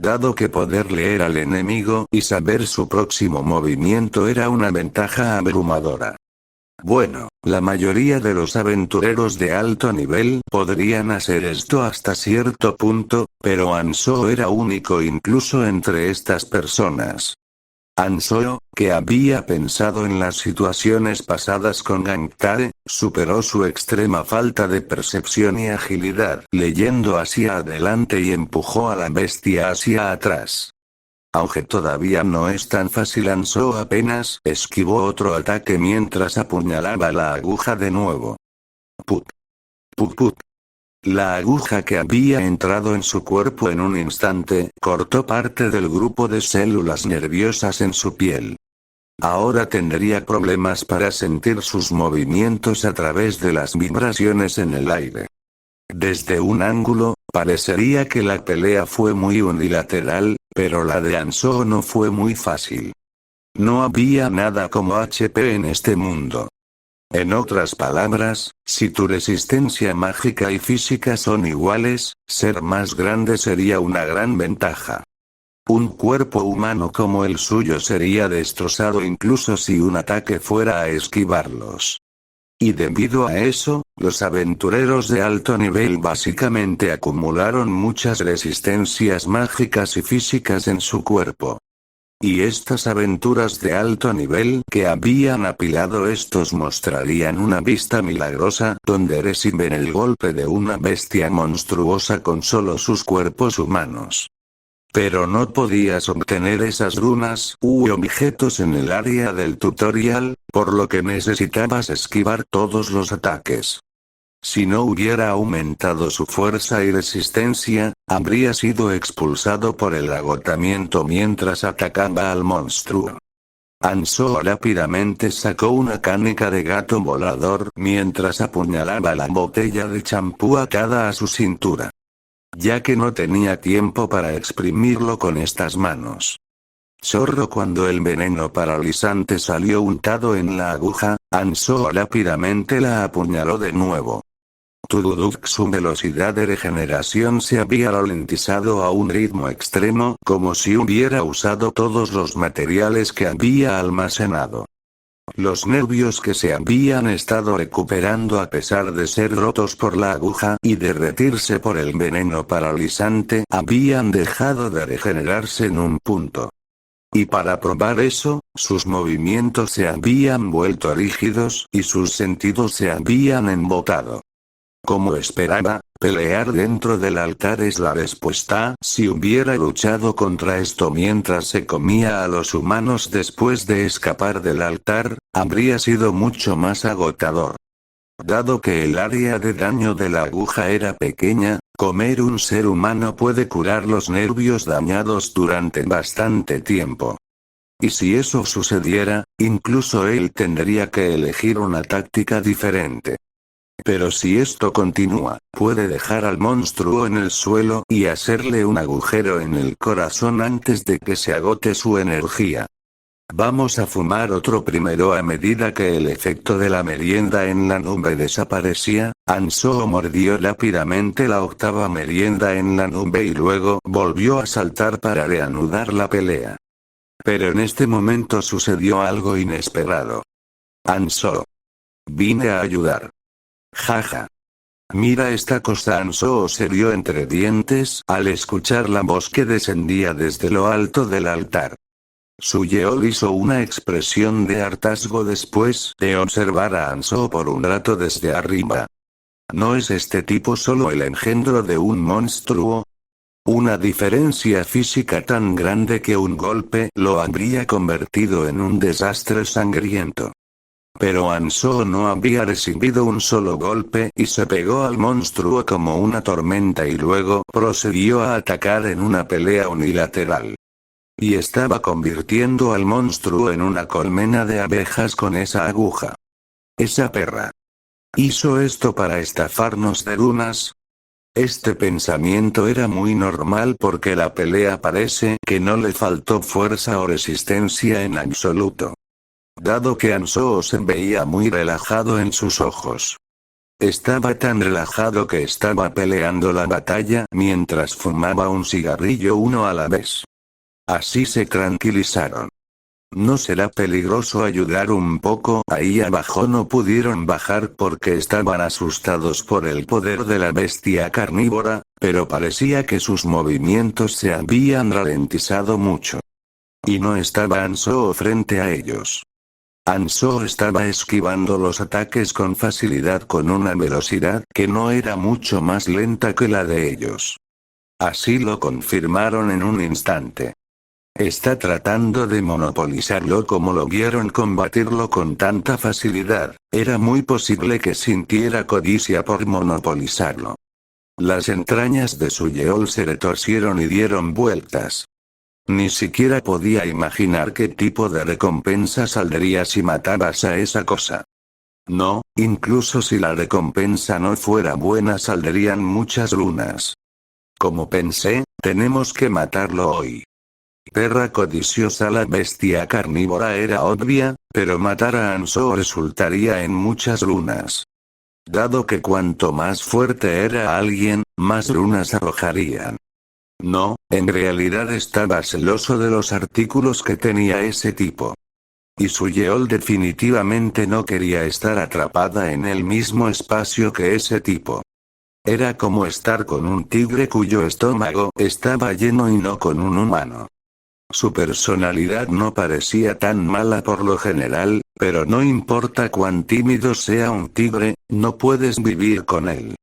Dado que poder leer al enemigo y saber su próximo movimiento era una ventaja abrumadora. Bueno, la mayoría de los aventureros de alto nivel podrían hacer esto hasta cierto punto, pero Hanzō era único incluso entre estas personas. Hanzō, que había pensado en las situaciones pasadas con Gangtare, superó su extrema falta de percepción y agilidad, leyendo hacia adelante y empujó a la bestia hacia atrás. Aunque todavía no es tan fácil, Hanzō apenas esquivó otro ataque mientras apuñalaba la aguja de nuevo. Put. Put put. La aguja que había entrado en su cuerpo en un instante, cortó parte del grupo de células nerviosas en su piel. Ahora tendría problemas para sentir sus movimientos a través de las vibraciones en el aire. Desde un ángulo, parecería que la pelea fue muy unilateral, pero la de Hanzō no fue muy fácil. No había nada como HP en este mundo. En otras palabras, si tu resistencia mágica y física son iguales, ser más grande sería una gran ventaja. Un cuerpo humano como el suyo sería destrozado incluso si un ataque fuera a esquivarlos. Y debido a eso, los aventureros de alto nivel básicamente acumularon muchas resistencias mágicas y físicas en su cuerpo. Y estas aventuras de alto nivel que habían apilado estos mostrarían una vista milagrosa donde reciben el golpe de una bestia monstruosa con solo sus cuerpos humanos. Pero no podías obtener esas runas u objetos en el área del tutorial, por lo que necesitabas esquivar todos los ataques. Si no hubiera aumentado su fuerza y resistencia, habría sido expulsado por el agotamiento mientras atacaba al monstruo. Hanzō rápidamente sacó una canica de gato volador mientras apuñalaba la botella de champú atada a su cintura. Ya que no tenía tiempo para exprimirlo con estas manos. Chorro. Cuando el veneno paralizante salió untado en la aguja, Hanzō rápidamente la apuñaló de nuevo. Tururuk, su velocidad de regeneración se había ralentizado a un ritmo extremo, como si hubiera usado todos los materiales que había almacenado. Los nervios que se habían estado recuperando a pesar de ser rotos por la aguja y derretirse por el veneno paralizante habían dejado de regenerarse en un punto. Y para probar eso, sus movimientos se habían vuelto rígidos y sus sentidos se habían embotado. Como esperaba, pelear dentro del altar es la respuesta. Si hubiera luchado contra esto mientras se comía a los humanos después de escapar del altar, habría sido mucho más agotador. Dado que el área de daño de la aguja era pequeña, comer un ser humano puede curar los nervios dañados durante bastante tiempo. Y si eso sucediera, incluso él tendría que elegir una táctica diferente. Pero si esto continúa, puede dejar al monstruo en el suelo y hacerle un agujero en el corazón antes de que se agote su energía. Vamos a fumar otro primero. A medida que el efecto de la merienda en la nube desaparecía, Hanzō mordió rápidamente la octava merienda en la nube y luego volvió a saltar para reanudar la pelea. Pero en este momento sucedió algo inesperado. Hanzō. Vine a ayudar. Jaja. Mira esta cosa. Hanzō se rió entre dientes al escuchar la voz que descendía desde lo alto del altar. Suyeol hizo una expresión de hartazgo después de observar a Hanzō por un rato desde arriba. ¿No es este tipo solo el engendro de un monstruo? Una diferencia física tan grande que un golpe lo habría convertido en un desastre sangriento. Pero Hanzō no había recibido un solo golpe y se pegó al monstruo como una tormenta y luego procedió a atacar en una pelea unilateral. Y estaba convirtiendo al monstruo en una colmena de abejas con esa aguja. Esa perra. ¿Hizo esto para estafarnos de lunas? Este pensamiento era muy normal porque la pelea parece que no le faltó fuerza o resistencia en absoluto. Dado que Hanzō se veía muy relajado en sus ojos. Estaba tan relajado que estaba peleando la batalla mientras fumaba un cigarrillo uno a la vez. Así se tranquilizaron. ¿No será peligroso ayudar un poco? Ahí abajo no pudieron bajar porque estaban asustados por el poder de la bestia carnívora, pero parecía que sus movimientos se habían ralentizado mucho. Y no estaba Hanzō frente a ellos. Hanzō estaba esquivando los ataques con facilidad con una velocidad que no era mucho más lenta que la de ellos. Así lo confirmaron en un instante. Está tratando de monopolizarlo. Como lo vieron combatirlo con tanta facilidad, era muy posible que sintiera codicia por monopolizarlo. Las entrañas de Suyeol se retorcieron y dieron vueltas. Ni siquiera podía imaginar qué tipo de recompensa saldría si matabas a esa cosa. No, incluso si la recompensa no fuera buena saldrían muchas lunas. Como pensé, tenemos que matarlo hoy. Perra codiciosa. La bestia carnívora era obvia, pero matar a Hanzō resultaría en muchas lunas. Dado que cuanto más fuerte era alguien, más lunas arrojarían. No, en realidad estaba celoso de los artículos que tenía ese tipo. Y Suyeol definitivamente no quería estar atrapada en el mismo espacio que ese tipo. Era como estar con un tigre cuyo estómago estaba lleno y no con un humano. Su personalidad no parecía tan mala por lo general, pero no importa cuán tímido sea un tigre, no puedes vivir con él.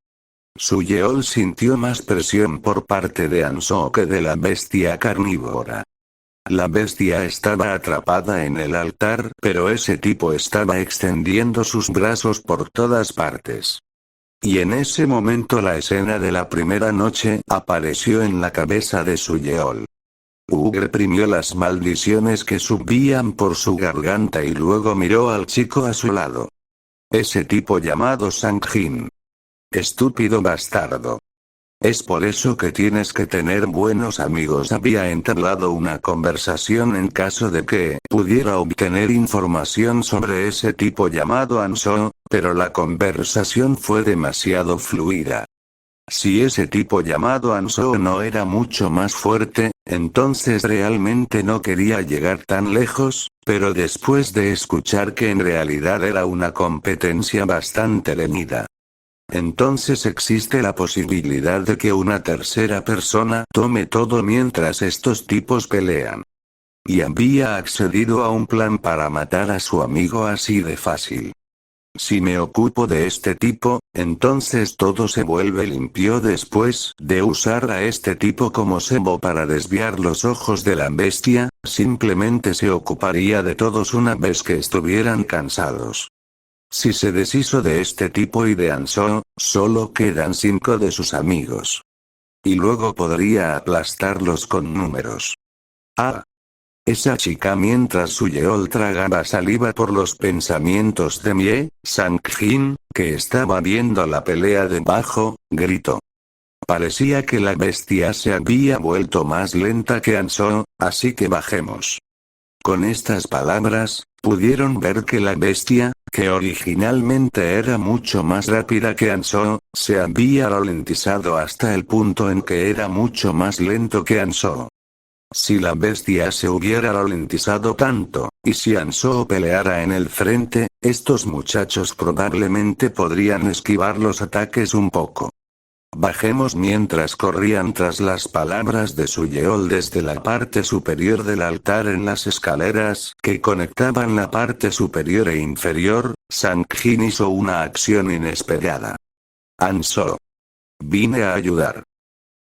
Suyeol sintió más presión por parte de Hanzō que de la bestia carnívora. La bestia estaba atrapada en el altar, pero ese tipo estaba extendiendo sus brazos por todas partes. Y en ese momento la escena de la primera noche apareció en la cabeza de Suyeol. Reprimió las maldiciones que subían por su garganta y luego miró al chico a su lado. Ese tipo llamado Sang-jin. Estúpido bastardo. Es por eso que tienes que tener buenos amigos. Había entablado una conversación en caso de que pudiera obtener información sobre ese tipo llamado Ansho, pero la conversación fue demasiado fluida. Si ese tipo llamado Ansho no era mucho más fuerte, entonces realmente no quería llegar tan lejos, pero después de escuchar que en realidad era una competencia bastante reñida, entonces existe la posibilidad de que una tercera persona tome todo mientras estos tipos pelean. Y había accedido a un plan para matar a su amigo así de fácil. Si me ocupo de este tipo, entonces todo se vuelve limpio. Después de usar a este tipo como cebo para desviar los ojos de la bestia, simplemente se ocuparía de todos una vez que estuvieran cansados. Si se deshizo de este tipo y de Ansho, solo quedan 5 de sus amigos. Y luego podría aplastarlos con números. Ah. Esa chica. Mientras Suyeol tragaba saliva por los pensamientos de Mie Sang-jin, que estaba viendo la pelea debajo, gritó. Parecía que la bestia se había vuelto más lenta que Ansho, así que bajemos. Con estas palabras, pudieron ver que la bestia, que originalmente era mucho más rápida que Ansho, se había ralentizado hasta el punto en que era mucho más lento que Ansho. Si la bestia se hubiera ralentizado tanto, y si Ansho peleara en el frente, estos muchachos probablemente podrían esquivar los ataques un poco. Bajemos. Mientras corrían tras las palabras de Suyeol desde la parte superior del altar en las escaleras que conectaban la parte superior e inferior, Sang-jin hizo una acción inesperada. Ansho. Vine a ayudar.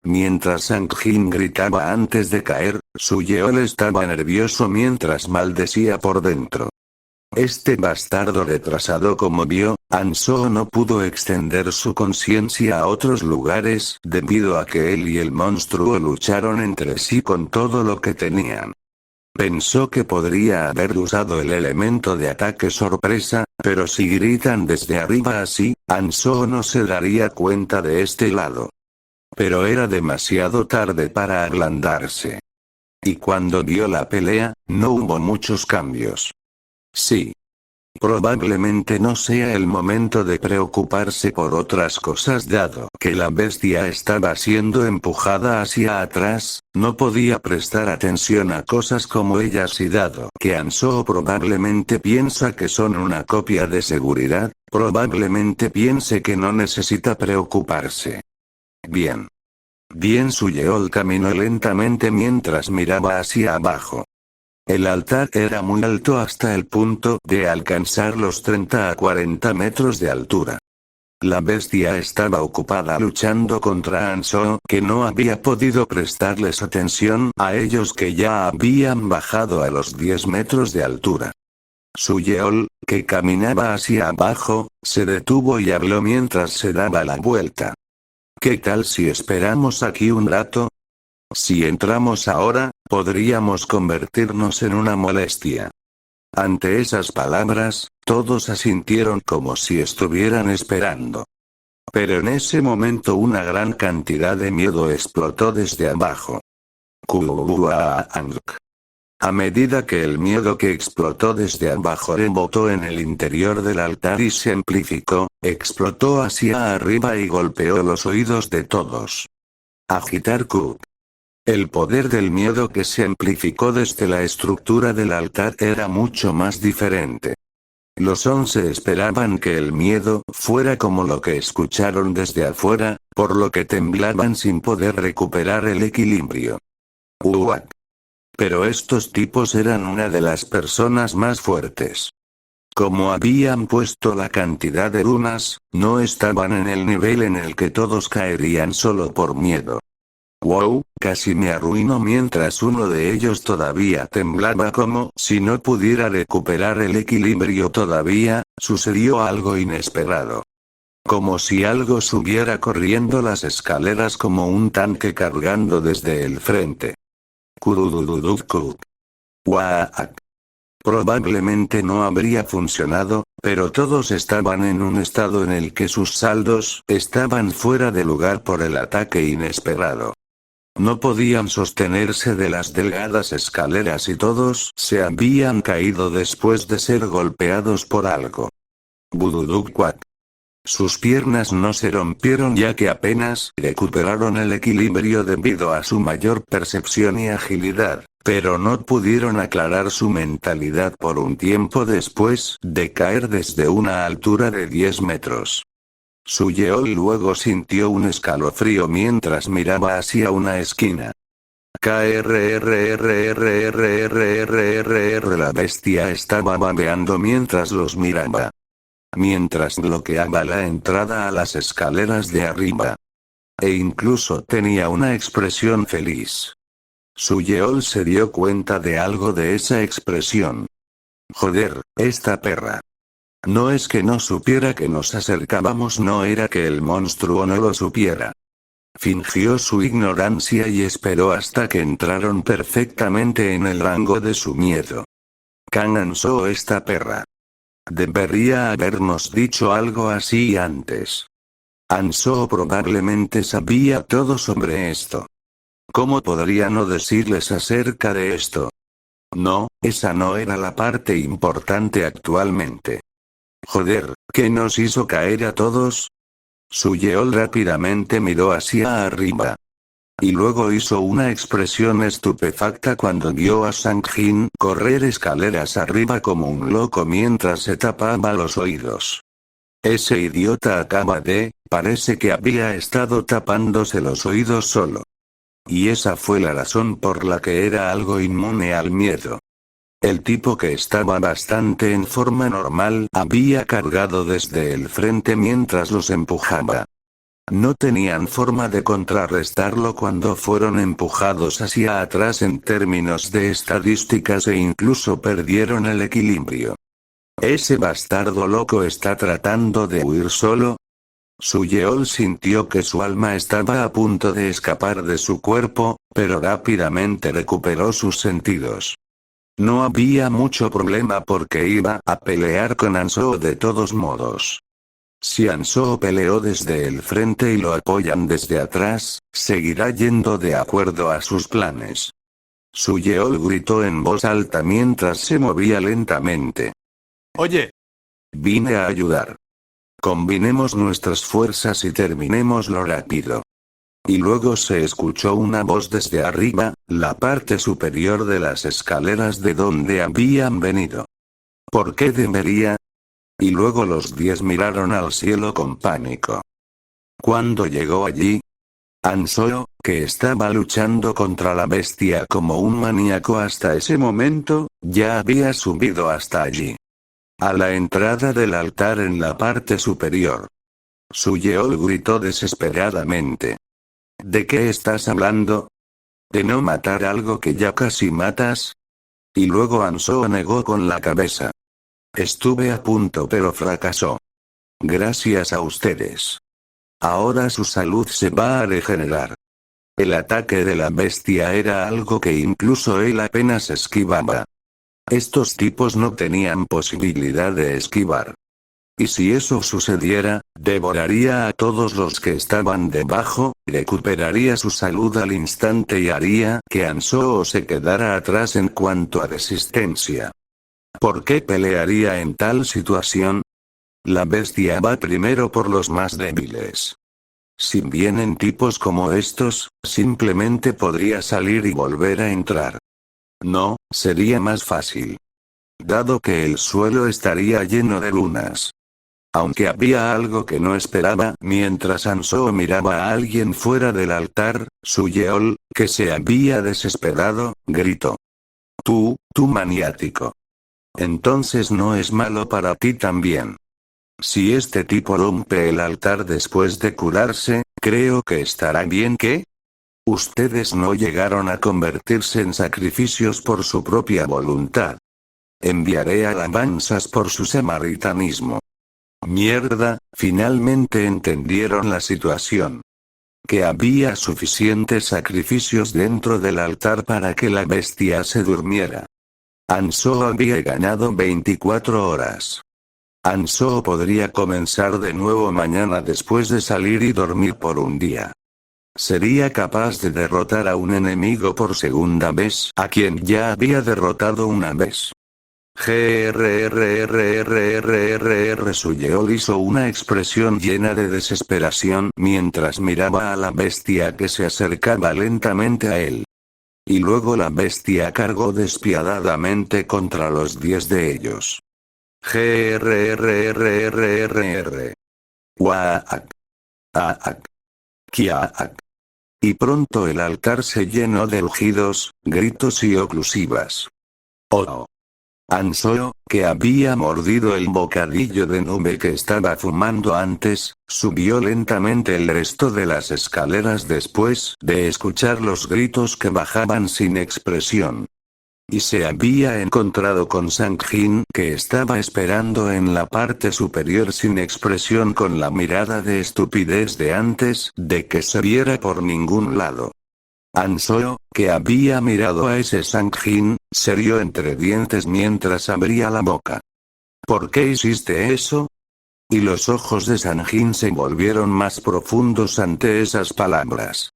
Mientras Sang-jin gritaba antes de caer, Suyeol estaba nervioso mientras maldecía por dentro. Este bastardo retrasado. Como vio, Ansho no pudo extender su conciencia a otros lugares debido a que él y el monstruo lucharon entre sí con todo lo que tenían. Pensó que podría haber usado el elemento de ataque sorpresa, pero si gritan desde arriba así, Ansho no se daría cuenta de este lado. Pero era demasiado tarde para ablandarse. Y cuando vio la pelea, no hubo muchos cambios. Sí. Probablemente no sea el momento de preocuparse por otras cosas dado que la bestia estaba siendo empujada hacia atrás, no podía prestar atención a cosas como ellas y dado que Ansho probablemente piensa que son una copia de seguridad, probablemente piense que no necesita preocuparse. Bien. Suyeol caminó lentamente mientras miraba hacia abajo. El altar era muy alto hasta el punto de alcanzar los 30 a 40 metros de altura. La bestia estaba ocupada luchando contra Ansho, que no había podido prestarles atención a ellos que ya habían bajado a los 10 metros de altura. Suyeol, que caminaba hacia abajo, se detuvo y habló mientras se daba la vuelta. ¿Qué tal si esperamos aquí un rato? Si entramos ahora, podríamos convertirnos en una molestia. Ante esas palabras, todos asintieron como si estuvieran esperando. Pero en ese momento una gran cantidad de miedo explotó desde abajo. A medida que el miedo que explotó desde abajo rebotó en el interior del altar y se amplificó, explotó hacia arriba y golpeó los oídos de todos. Agitar Q. El poder del miedo que se amplificó desde la estructura del altar era mucho más diferente. Los 11 esperaban que el miedo fuera como lo que escucharon desde afuera, por lo que temblaban sin poder recuperar el equilibrio. Uak. Pero estos tipos eran una de las personas más fuertes. Como habían puesto la cantidad de runas, no estaban en el nivel en el que todos caerían solo por miedo. Wow, casi me arruinó mientras uno de ellos todavía temblaba como si no pudiera recuperar el equilibrio todavía, sucedió algo inesperado. Como si algo subiera corriendo las escaleras como un tanque cargando desde el frente. Kurudududukuk. Waak. Probablemente no habría funcionado, pero todos estaban en un estado en el que sus saldos estaban fuera de lugar por el ataque inesperado. No podían sostenerse de las delgadas escaleras y todos se habían caído después de ser golpeados por algo. Bududuk-Quack. Sus piernas no se rompieron ya que apenas recuperaron el equilibrio debido a su mayor percepción y agilidad, pero no pudieron aclarar su mentalidad por un tiempo después de caer desde una altura de 10 metros. Suyeol luego sintió un escalofrío mientras miraba hacia una esquina. La bestia estaba babeando mientras los miraba. Mientras bloqueaba la entrada a las escaleras de arriba. E incluso tenía una expresión feliz. Suyeol se dio cuenta de algo de esa expresión. Joder, esta perra. No es que no supiera que nos acercábamos, no era que el monstruo no lo supiera. Fingió su ignorancia y esperó hasta que entraron perfectamente en el rango de su miedo. Cansó esta perra. Debería habernos dicho algo así antes. Ansoo probablemente sabía todo sobre esto. ¿Cómo podría no decirles acerca de esto? No, esa no era la parte importante actualmente. Joder, ¿qué nos hizo caer a todos? Suyeol rápidamente miró hacia arriba. Y luego hizo una expresión estupefacta cuando vio a Sang-jin correr escaleras arriba como un loco mientras se tapaba los oídos. Ese idiota parece que había estado tapándose los oídos solo. Y esa fue la razón por la que era algo inmune al miedo. El tipo que estaba bastante en forma normal había cargado desde el frente mientras los empujaba. No tenían forma de contrarrestarlo cuando fueron empujados hacia atrás en términos de estadísticas e incluso perdieron el equilibrio. ¿Ese bastardo loco está tratando de huir solo? Suyeol sintió que su alma estaba a punto de escapar de su cuerpo, pero rápidamente recuperó sus sentidos. No había mucho problema porque iba a pelear con Ansoo de todos modos. Si Ansoo peleó desde el frente y lo apoyan desde atrás, seguirá yendo de acuerdo a sus planes. Suyeol gritó en voz alta mientras se movía lentamente. Oye. Vine a ayudar. Combinemos nuestras fuerzas y terminémoslo rápido. Y luego se escuchó una voz desde arriba, la parte superior de las escaleras de donde habían venido. ¿Por qué debería? Y luego los 10 miraron al cielo con pánico. Cuando llegó allí, Ansoo, que estaba luchando contra la bestia como un maníaco hasta ese momento, ya había subido hasta allí. A la entrada del altar en la parte superior. Suyeol gritó desesperadamente. ¿De qué estás hablando? ¿De no matar algo que ya casi matas? Y luego Ansoo negó con la cabeza. Estuve a punto pero fracasó. Gracias a ustedes. Ahora su salud se va a regenerar. El ataque de la bestia era algo que incluso él apenas esquivaba. Estos tipos no tenían posibilidad de esquivar. Y si eso sucediera, devoraría a todos los que estaban debajo, recuperaría su salud al instante y haría que Ansoo se quedara atrás en cuanto a resistencia. ¿Por qué pelearía en tal situación? La bestia va primero por los más débiles. Si vienen tipos como estos, simplemente podría salir y volver a entrar. No, sería más fácil. Dado que el suelo estaría lleno de lunas. Aunque había algo que no esperaba mientras Ansoo miraba a alguien fuera del altar, Suyeol, que se había desesperado, gritó. Tú maniático. Entonces no es malo para ti también. Si este tipo rompe el altar después de curarse, creo que estará bien que... Ustedes no llegaron a convertirse en sacrificios por su propia voluntad. Enviaré alabanzas por su samaritanismo. Mierda, finalmente entendieron la situación. Que había suficientes sacrificios dentro del altar para que la bestia se durmiera. Ansoo había ganado 24 horas. Ansoo podría comenzar de nuevo mañana después de salir y dormir por un día. Sería capaz de derrotar a un enemigo por segunda vez, a quien ya había derrotado una vez. Suyeol hizo una expresión llena de desesperación mientras miraba a la bestia que se acercaba lentamente a él. Y luego la bestia cargó despiadadamente contra los 10 de ellos. Waak. Aak. Kiaak. Y pronto el altar se llenó de rugidos, gritos y oclusivas. Oh. Ansoo, que había mordido el bocadillo de nube que estaba fumando antes, subió lentamente el resto de las escaleras después de escuchar los gritos que bajaban sin expresión. Y se había encontrado con Sang-jin, que estaba esperando en la parte superior sin expresión con la mirada de estupidez de antes de que se viera por ningún lado. Ansoo, que había mirado a ese Sang-jin, se rió entre dientes mientras abría la boca. ¿Por qué hiciste eso? Y los ojos de Sang-jin se volvieron más profundos ante esas palabras.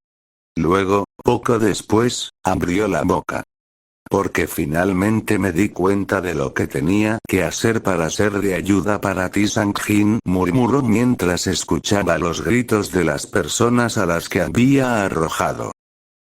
Luego, poco después, abrió la boca. Porque finalmente me di cuenta de lo que tenía que hacer para ser de ayuda para ti, Sang-jin murmuró mientras escuchaba los gritos de las personas a las que había arrojado.